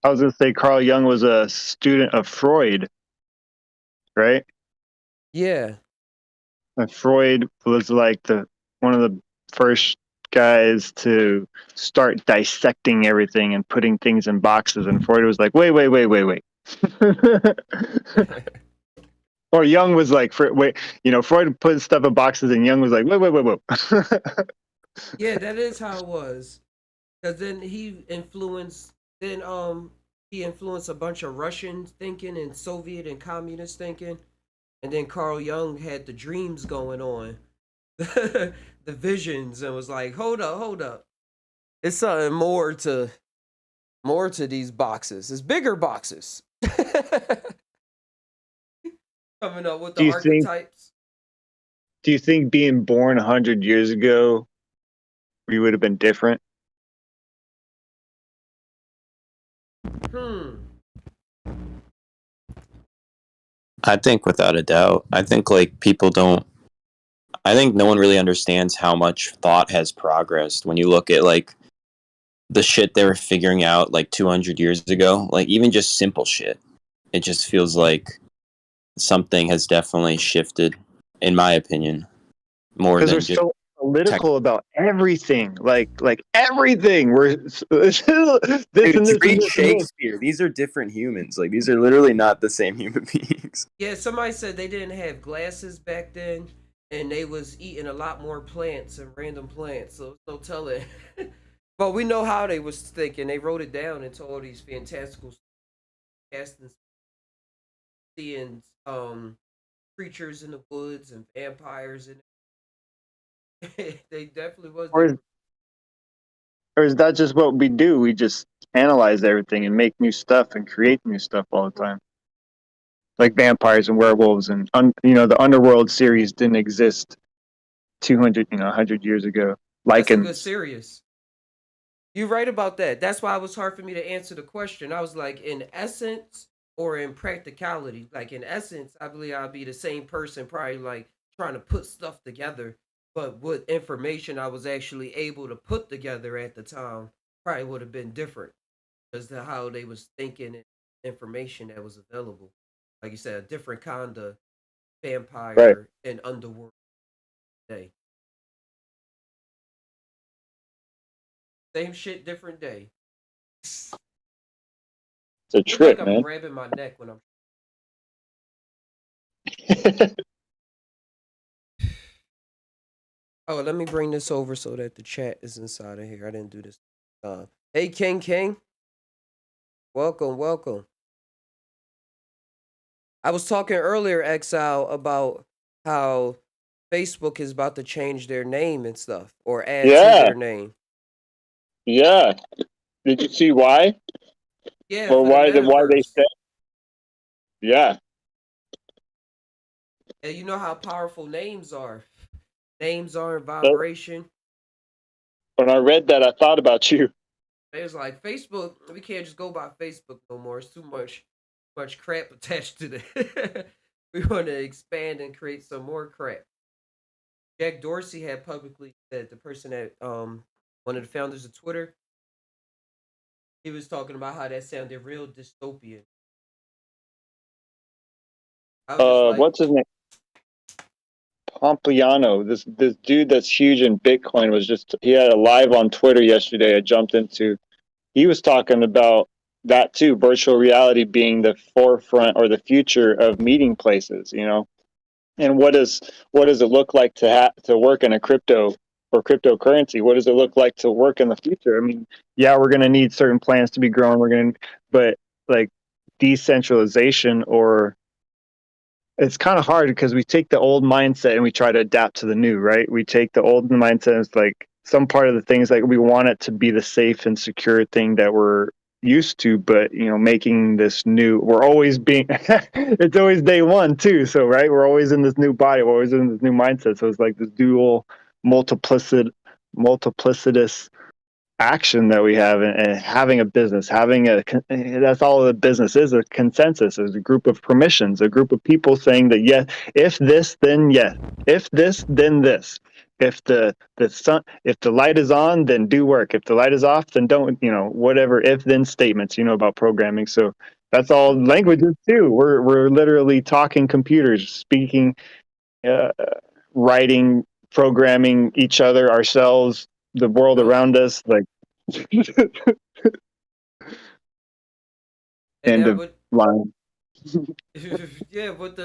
Speaker 3: I was going to say Carl Jung was a student of Freud, right?
Speaker 1: Yeah.
Speaker 3: And Freud was like the one of the first guys to start dissecting everything and putting things in boxes. And Freud was like, wait. Or Jung was like, wait, Freud put stuff in boxes, and Jung was like, wait.
Speaker 1: Yeah, that is how it was. Cause then he influenced a bunch of Russian thinking and Soviet and communist thinking. And then Carl Jung had the dreams going on. The visions, and was like, hold up. It's something more to these boxes. It's bigger boxes. Coming up with
Speaker 3: do
Speaker 1: the
Speaker 3: you think
Speaker 1: archetypes.
Speaker 3: Do you think being born 100 years ago, we would have been different?
Speaker 1: Hmm.
Speaker 2: I think without a doubt. I think like people don't. I think no one really understands how much thought has progressed when you look at like the shit they were figuring out like 200 years ago. Like even just simple shit. It just feels like something has definitely shifted, in my opinion, more
Speaker 3: Because we're
Speaker 2: than just
Speaker 3: so
Speaker 2: tech.
Speaker 3: political about everything, like everything. We're this and this
Speaker 2: Dude,
Speaker 3: and this
Speaker 2: read
Speaker 3: and this.
Speaker 2: Shakespeare. These are different humans. Like these are literally not the same human beings.
Speaker 1: Yeah, somebody said they didn't have glasses back then, and they was eating a lot more plants and random plants. So no telling. But we know how they was thinking. They wrote it down into all these fantastical castings, seeing creatures in the woods and vampires, and they definitely was
Speaker 3: Or
Speaker 1: different.
Speaker 3: is, or is that just what we do? We just analyze everything and make new stuff and create new stuff all the time. Like vampires and werewolves and the underworld series didn't exist 200 100 years ago.
Speaker 1: That's a good
Speaker 3: Lycans.
Speaker 1: series. You're right about that. That's why it was hard for me to answer the question. I was like, in essence or in practicality. Like in essence, I believe I'll be the same person, probably like trying to put stuff together. But what information I was actually able to put together at the time probably would have been different as to how they was thinking and information that was available. Like you said, a different kind of
Speaker 3: Right.
Speaker 1: vampire and underworld day. Same shit, different day.
Speaker 3: It's a
Speaker 1: Look like
Speaker 3: trip,
Speaker 1: I'm
Speaker 3: man.
Speaker 1: grabbing my neck when I'm. Oh, let me bring this over so that the chat is inside of here. I didn't do this. Hey, King King, welcome, welcome. I was talking earlier, Exile, about how Facebook is about to change their name and stuff, or add to
Speaker 3: Yeah,
Speaker 1: their name.
Speaker 3: yeah. Did you see why?
Speaker 1: Yeah,
Speaker 3: Or
Speaker 1: for the
Speaker 3: why they
Speaker 1: metaverse.
Speaker 3: said? Yeah.
Speaker 1: And you know how powerful names are. Names are in
Speaker 3: So
Speaker 1: vibration.
Speaker 3: when I read that, I thought about you.
Speaker 1: It's like Facebook. We can't just go by Facebook no more. It's too much crap attached to that. We want to expand and create some more crap. Jack Dorsey had publicly said, the person that one of the founders of Twitter, he was talking about how that sounded real dystopian. I was just like,
Speaker 3: What's his name? Pompliano. This dude that's huge in Bitcoin was just he had a live on Twitter yesterday. I jumped into. He was talking about that too, virtual reality being the forefront or the future of meeting places. And what does it look like to work in a crypto or cryptocurrency? What does it look like to work in the future? I mean, yeah, we're going to need certain plans to be grown. But like decentralization, or it's kind of hard because we take the old mindset and we try to adapt to the new, right? We take the old mindset and it's like some part of the things like we want it to be the safe and secure thing that we're used to, but making this new, we're always being it's always day one too, so right, we're always in this new body, we're always in this new mindset, so it's like this dual multiplicitous action that we have, and having a business, that's all the business is, a consensus, is a group of permissions, a group of people saying that yes, if this then yes, if this then this, if the sun, if the light is on then do work, if the light is off then don't, whatever if then statements, about programming. So that's all languages too. We're literally talking computers, speaking, uh, writing, programming each other, ourselves, the world
Speaker 1: nope.
Speaker 3: around us, like
Speaker 1: And
Speaker 3: end
Speaker 1: that
Speaker 3: of
Speaker 1: would,
Speaker 3: line.
Speaker 1: yeah, what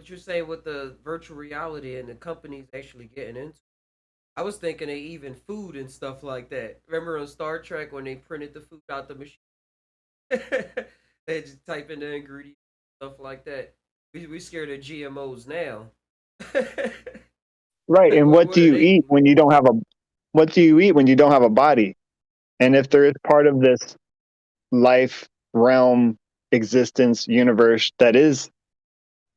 Speaker 1: you're saying with the virtual reality and the companies actually getting into. I was thinking of even food and stuff like that. Remember on Star Trek when they printed the food out the machine? They just type in the ingredients, stuff like that. We scared of GMOs now.
Speaker 3: Right.
Speaker 1: Like
Speaker 3: And
Speaker 1: what are they?
Speaker 3: what do you eat when you don't have a body? And if there is part of this life realm, existence, universe that is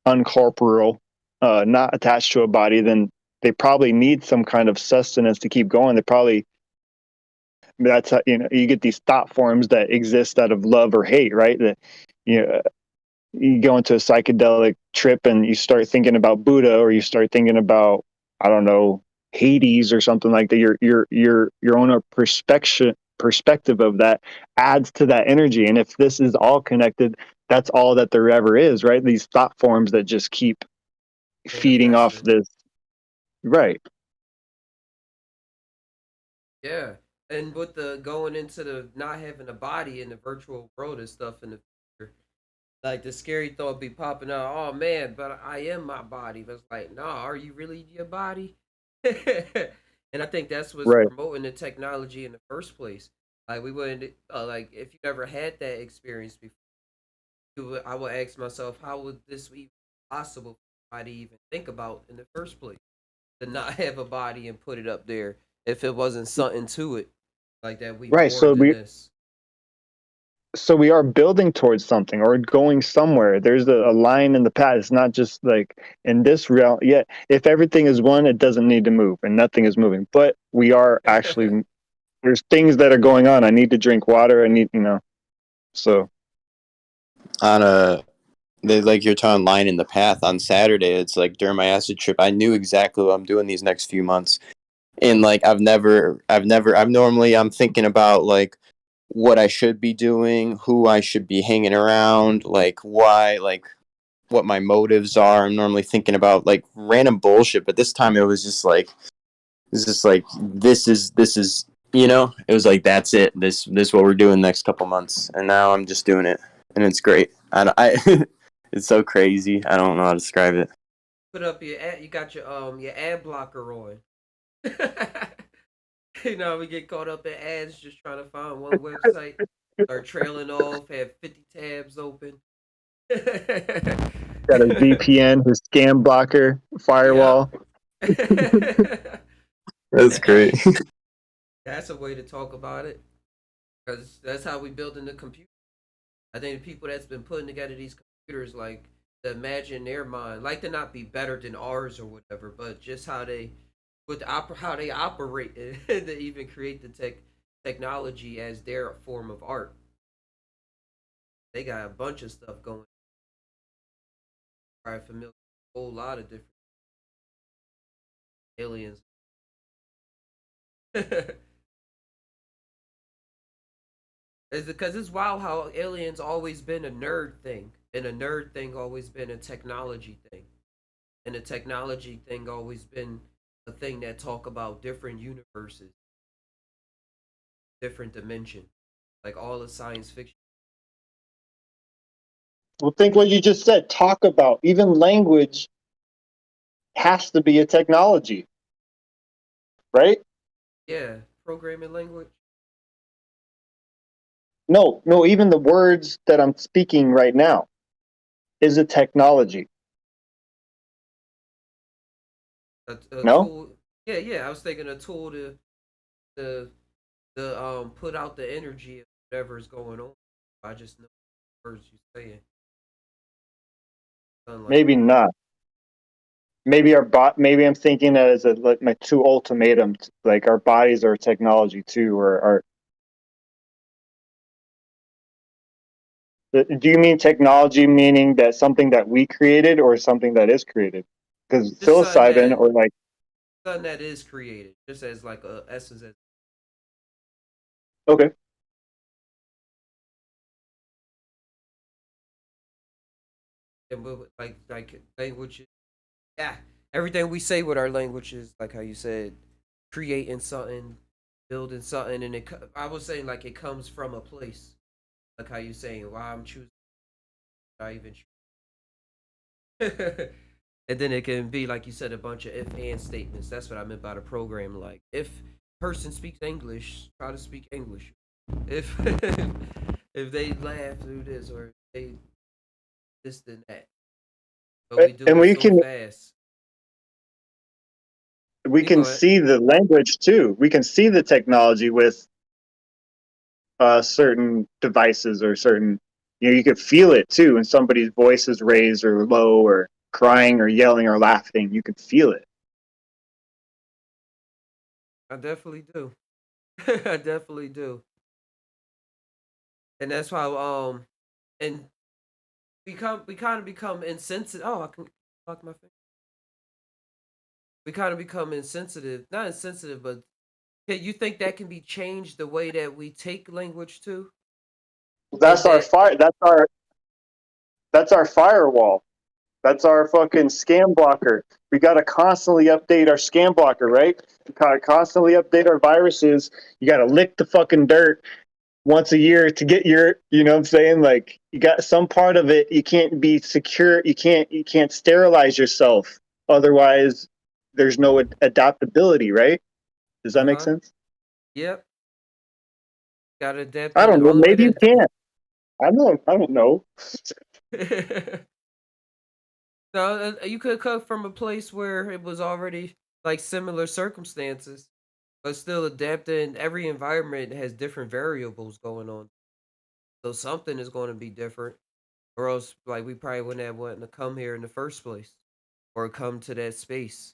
Speaker 3: uncorporeal, not attached to a body, then they probably need some kind of sustenance to keep going. They probably, that's how, you get these thought forms that exist out of love or hate, right? That you know, you go into a psychedelic trip and you start thinking about Buddha, or you start thinking about, I don't know, Hades or something like that. Your own perspective of that adds to that energy. And if this is all connected, that's all that there ever is, right? These thought forms that just keep feeding off
Speaker 1: Manifesting.
Speaker 3: this. Right.
Speaker 1: Yeah. And with the going into the not having a body in the virtual world and stuff in the future, like the scary thought be popping out, oh man, but I am my body. But it's like, nah, are you really your body? And I think that's what's
Speaker 3: Right.
Speaker 1: promoting the technology in the first place. Like we wouldn't like if you never had that experience before, I would ask myself, how would this be possible for somebody to even think about in the first place? To not have a body and put it up there if it wasn't something to it like that we
Speaker 3: Right.
Speaker 1: more than this.
Speaker 3: So we are building towards something or going somewhere. There's a line in the path. It's not just like in this realm. Yeah, if everything is one, it doesn't need to move, and nothing is moving. But we are actually, there's things that are going on. I need to drink water. I need, so
Speaker 2: On a they like you're talking line in the path on Saturday. It's like during my acid trip, I knew exactly what I'm doing these next few months, and like I've normally I'm thinking about like what I should be doing, who I should be hanging around, like why, like what my motives are. I'm normally thinking about like random bullshit, but this time it was just like it's just like this is it was like that's it. This what we're doing next couple months, and now I'm just doing it, and it's great. I it's so crazy. I don't know how to describe it.
Speaker 1: Put up your ad, you got your ad blocker on. We get caught up in ads just trying to find one website, start trailing off, have 50 tabs open.
Speaker 3: got a VPN, his scam blocker,
Speaker 1: Yep.
Speaker 3: firewall.
Speaker 2: That's great.
Speaker 1: That's a way to talk about it. Because that's how we build in the computer. I think the people that's been putting together these computers, like, to imagine their mind, like to not be better than ours or whatever, but just how they, how they operate to even create the technology as their form of art. They got a bunch of stuff going. Probably familiar with a whole lot of different aliens. Is because it's wild how aliens always been a nerd thing, and a nerd thing always been a technology thing, and a technology thing always been a thing that talk about different universes, different dimensions, like all the science fiction.
Speaker 3: Well, think what you just said. Talk about even language has to be a technology, right?
Speaker 1: Yeah, programming language.
Speaker 3: No, no, even the words that I'm speaking right now is a technology.
Speaker 1: A
Speaker 3: No?
Speaker 1: tool. Yeah, yeah. I was thinking a tool to put out the energy of whatever is going on. I just know the words you saying. Unlike
Speaker 3: Maybe not. Maybe maybe I'm thinking that as like my two ultimatums, like our bodies are technology too, or do you mean technology meaning that something that we created or something that is created? Because
Speaker 1: just something
Speaker 3: psilocybin or like,
Speaker 1: that is created, just as like a essence as
Speaker 3: okay,
Speaker 1: and like language. Yeah, everything we say with our language is like how you said, creating something, building something, and I was saying like it comes from a place, like how you saying why I'm choosing, I even choose. And then it can be like you said a bunch of if and statements. That's what I meant by the program. Like if person speaks English, try to speak English. If if they laugh through this or they this and that, but we do
Speaker 3: and
Speaker 1: it so fast.
Speaker 3: we
Speaker 1: You
Speaker 3: can
Speaker 1: go ahead.
Speaker 3: see the language too. We can see the technology with certain devices or certain, you could feel it too. When somebody's voice is raised or low or crying or yelling or laughing, you could feel it.
Speaker 1: I definitely do. I definitely do. And that's why and we kind of become insensitive. Oh, I can fuck my face. We kind of become insensitive. Not insensitive, but you think that can be changed the way that we take language too? And
Speaker 3: That's our
Speaker 1: that
Speaker 3: fire. That's our firewall. That's our fucking scam blocker. We got to constantly update our scam blocker, right? We got to constantly update our viruses. You got to lick the fucking dirt once a year to get your, you know what I'm saying? Like you got some part of it, you can't be secure, you can't sterilize yourself. Otherwise, there's no adaptability, right? Does that make
Speaker 1: uh-huh.
Speaker 3: sense?
Speaker 1: Yep. Got to adapt
Speaker 3: I
Speaker 1: it.
Speaker 3: don't
Speaker 1: The
Speaker 3: know.
Speaker 1: only way
Speaker 3: Maybe you
Speaker 1: to
Speaker 3: can't. I don't know.
Speaker 1: no, you could come from a place where it was already like similar circumstances, but still adapting. Every environment has different variables going on, so something is going to be different, or else like we probably wouldn't have wanted to come here in the first place, or come to that space.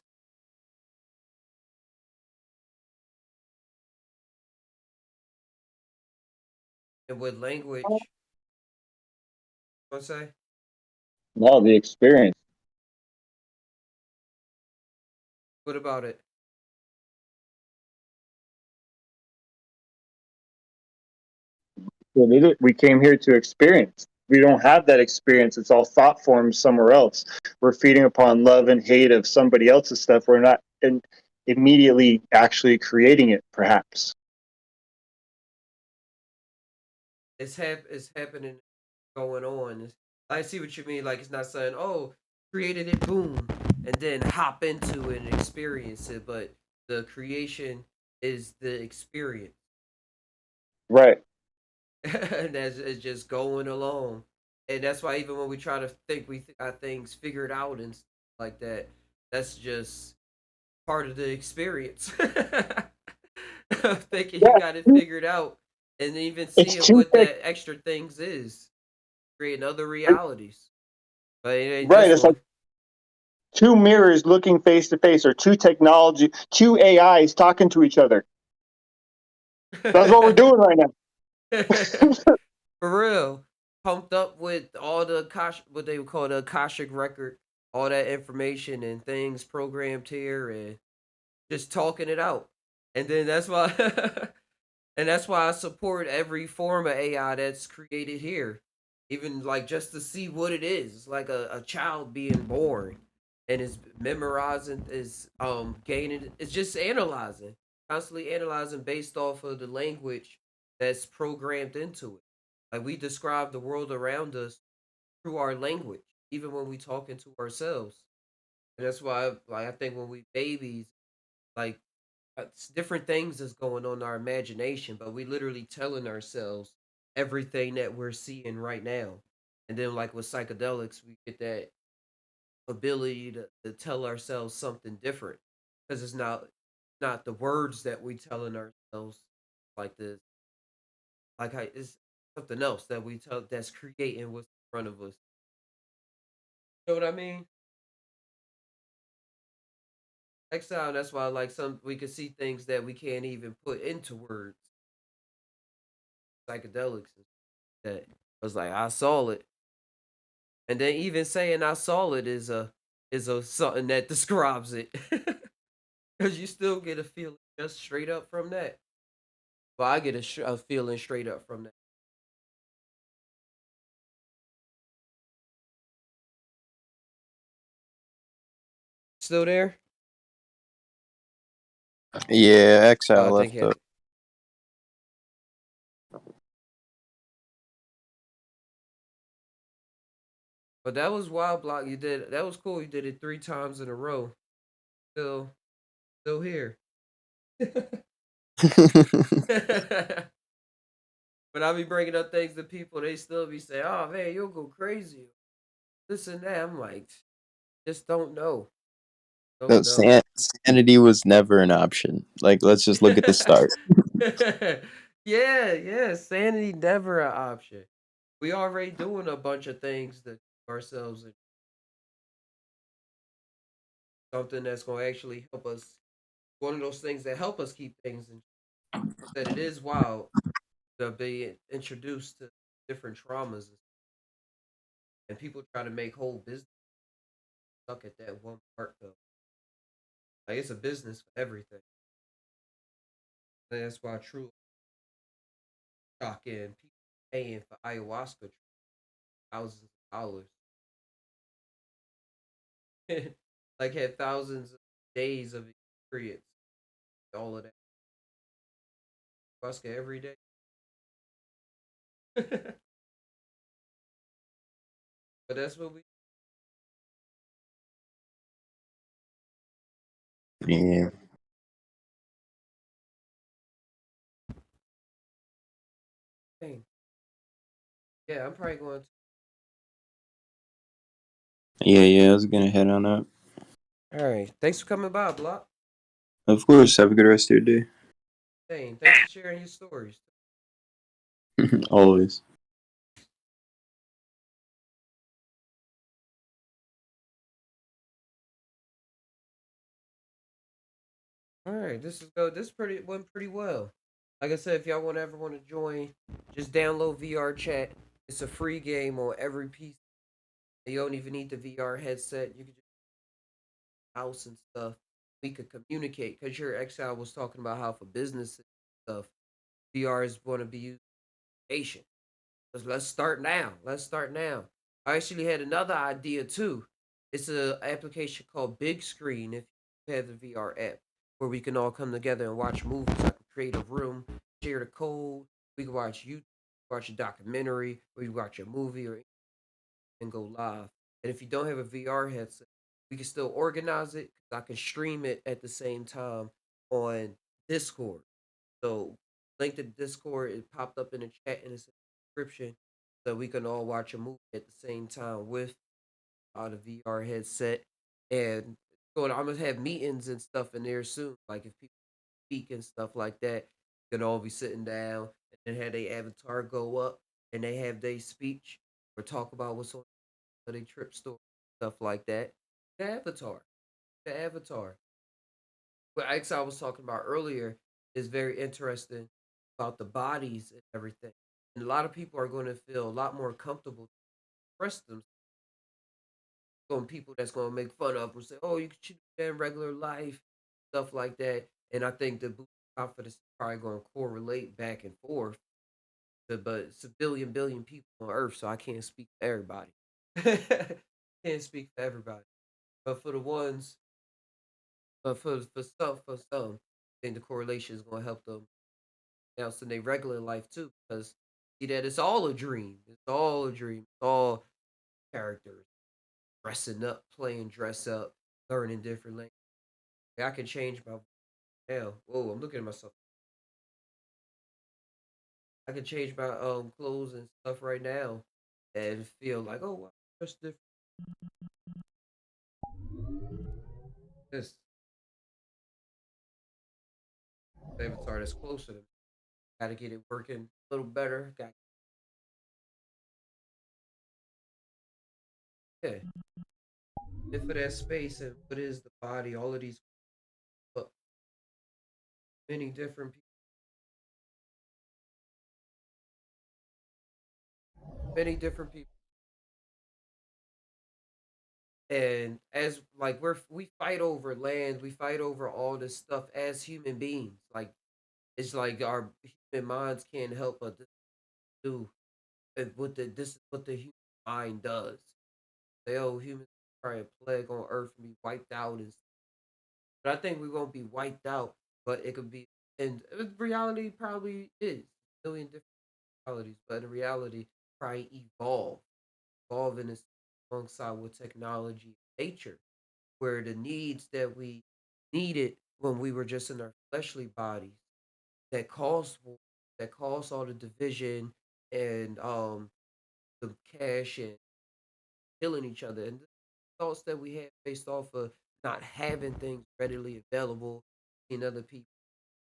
Speaker 1: And with language, what's say?
Speaker 3: No, the experience.
Speaker 1: What about it?
Speaker 3: We came here to experience. We don't have that experience. It's all thought forms somewhere else. We're feeding upon love and hate of somebody else's stuff. We're not immediately actually creating it, perhaps.
Speaker 1: It's happening, going on. I see what you mean. Like it's not saying, "Oh, created it, boom," and then hop into it and experience it. But the creation is the experience,
Speaker 3: Right.
Speaker 1: and that's it's just going along. And that's why even when we try to think got things figured out and stuff like that, that's just part of the experience. Thinking you
Speaker 3: Yeah.
Speaker 1: got it figured out, and even
Speaker 3: It's
Speaker 1: seeing
Speaker 3: too
Speaker 1: what
Speaker 3: thick.
Speaker 1: that extra things is, creating other realities. But it ain't
Speaker 3: Right.
Speaker 1: this
Speaker 3: It's like
Speaker 1: one.
Speaker 3: two mirrors looking face to face, or two AIs talking to each other. That's what we're doing right now.
Speaker 1: For real. Pumped up with all the what they would call the Akashic record, all that information and things programmed here and just talking it out. And then that's why and that's why I support every form of AI that's created here. Even like just to see what it is. It's like a child being born and is memorizing, is gaining, it's just analyzing, constantly analyzing based off of the language that's programmed into it. Like we describe the world around us through our language, even when we talking to ourselves. And that's why like I think when we babies, like different things is going on in our imagination, but we literally telling ourselves everything that we're seeing right now. And then, like with psychedelics, we get that ability to tell ourselves something different because it's not the words that we telling ourselves like this, like it's something else that we tell that's creating what's in front of us. You know what I mean? Exile. That's why, like some, we can see things that we can't even put into words. Psychedelics that was like I saw it, and then even saying I saw it is a something that describes it, because you still get a feeling just straight up from that. Well, I get a feeling straight up from that. Still there?
Speaker 2: Yeah,
Speaker 1: Oh, I
Speaker 2: Exile
Speaker 1: think
Speaker 2: left
Speaker 1: he had
Speaker 2: up.
Speaker 1: to. But that was wild block. You did that was cool. You did it 3 times in a row. Still, still here. When I be bringing up things to people, they still be saying, "Oh man, you'll go crazy." This and that. I'm like, just don't know.
Speaker 2: No,
Speaker 1: Don't know.
Speaker 2: sanity was never an option. Like, let's just look at the start.
Speaker 1: Yeah, yeah. Sanity never an option. We already doing a bunch of things to keep ourselves in something that's gonna actually help us one of those things that help us keep things in. That it is wild to be introduced to different traumas, and people try to make whole business stuck at that one part though. Like it's a business for everything. And that's why true shocking people paying for ayahuasca thousands of dollars. Like had thousands of days of experience, all of that ayahuasca every day. But that's what we
Speaker 2: Yeah.
Speaker 1: think. Yeah, I'm probably going to.
Speaker 2: Yeah, I was gonna head on up.
Speaker 1: All right. Thanks for coming by, Block.
Speaker 2: Of course, have a good rest of your
Speaker 1: Dang, thanks for sharing your stories.
Speaker 2: day. Always.
Speaker 1: All right, this is go. This pretty went pretty well. Like I said, if y'all want ever want to join, just download VR Chat. It's a free game on every piece. You don't even need the VR headset. You can just house and stuff. We could communicate because your exile was talking about how for business and stuff, VR is going to be used for education. Let's start now. Let's start now. I actually had another idea too. It's an application called Big Screen. If you have the VR app, where we can all come together and watch movies. I can create a room, share the code. We can watch you watch a documentary, or you watch a movie, or and go live. And if you don't have a VR headset, we can still organize it. I can stream it at the same time on Discord. So link to Discord, it popped up in the chat and it's in the description. So we can all watch a movie at the same time with the VR headset. And I'm gonna have meetings and stuff in there soon. Like if people speak and stuff like that, you can all be sitting down and then have their avatar go up and they have their speech or talk about what's on their trip story, stuff like that. The avatar. The avatar. What I was talking about earlier is very interesting about the bodies and everything. And a lot of people are going to feel a lot more comfortable to express them from people that's going to make fun of them, say, "Oh, you should do that in regular life," stuff like that. And I think the boost confidence is probably going to correlate back and forth. But it's a billion people on Earth, so I can't speak for everybody. Can't speak for everybody, but for the ones, but for some, I think the correlation is going to help them else in their regular life too. Because see that it's all a dream. It's all a dream. It's all characters dressing up, playing dress up, learning different language. I can change my now. Whoa, I'm looking at myself. I can change my clothes and stuff right now and feel like, oh wow, that's different. This avatar that's closer to me. Gotta get it working a little better. Got yeah. And for that space and what is the body, all of these uh, many different people, many different people. And as like we fight over land, we fight over all this stuff as human beings. Like it's like our human minds can't help but do what the human mind does. They oh humans try a plague on Earth and be wiped out, and but I think we won't be wiped out, but it could be. And reality probably is a million different realities, but in reality, probably evolving this alongside with technology, and nature where the needs that we needed when we were just in our fleshly bodies that caused that caused all the division and the cash and killing each other and the thoughts that we had based off of not having things readily available in other people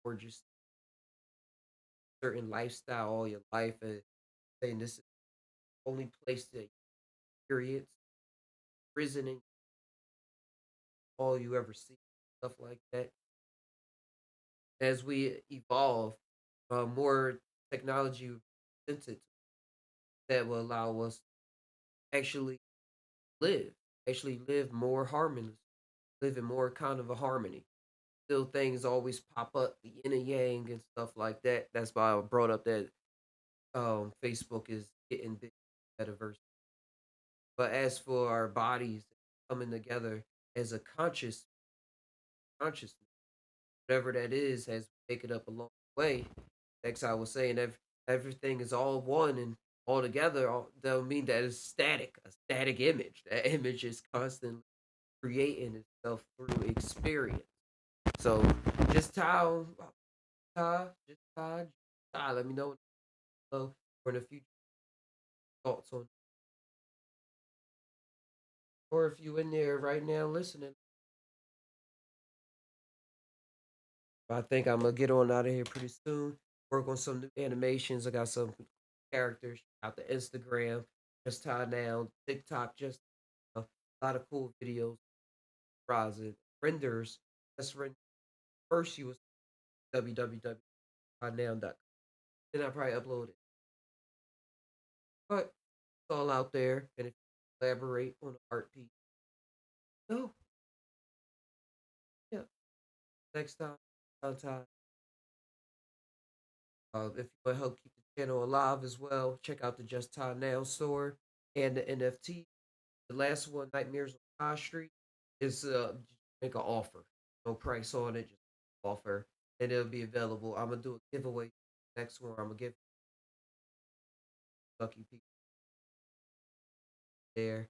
Speaker 1: or just certain lifestyle all your life and saying this is the only place that you experience prison and all you ever see stuff like that As we evolve, more technology will be presented that will allow us to live, actually live more harmonious, live in more kind of a harmony. Still, things always pop up, the yin and yang and stuff like that. That's why I brought up that Facebook is getting big metaverse. But as for our bodies coming together as a consciousness, whatever that is, as we make it up along the way, like I was saying, everything is all one and all together. That'll mean that it's static, a static image. That image is constantly creating itself through experience. So just Ty, let me know for the future thoughts on, or if you in there right now listening. I think I'm gonna get on out of here pretty soon. Work on some new animations. I got some characters out the Instagram, just Ty now, TikTok, just a lot of cool videos, rising renders. That's render. First, you was www.now.com. Then I probably upload it, but it's all out there. And if you collaborate on an art piece, no, yeah, next time, sometime. If you want to help keep the channel alive as well, check out the Just Time Now store and the NFT. The last one, Nightmares on High Street, is make an offer. No price on it, just offer, and it'll be available. I'm gonna do a giveaway next one. I'm gonna give lucky people there.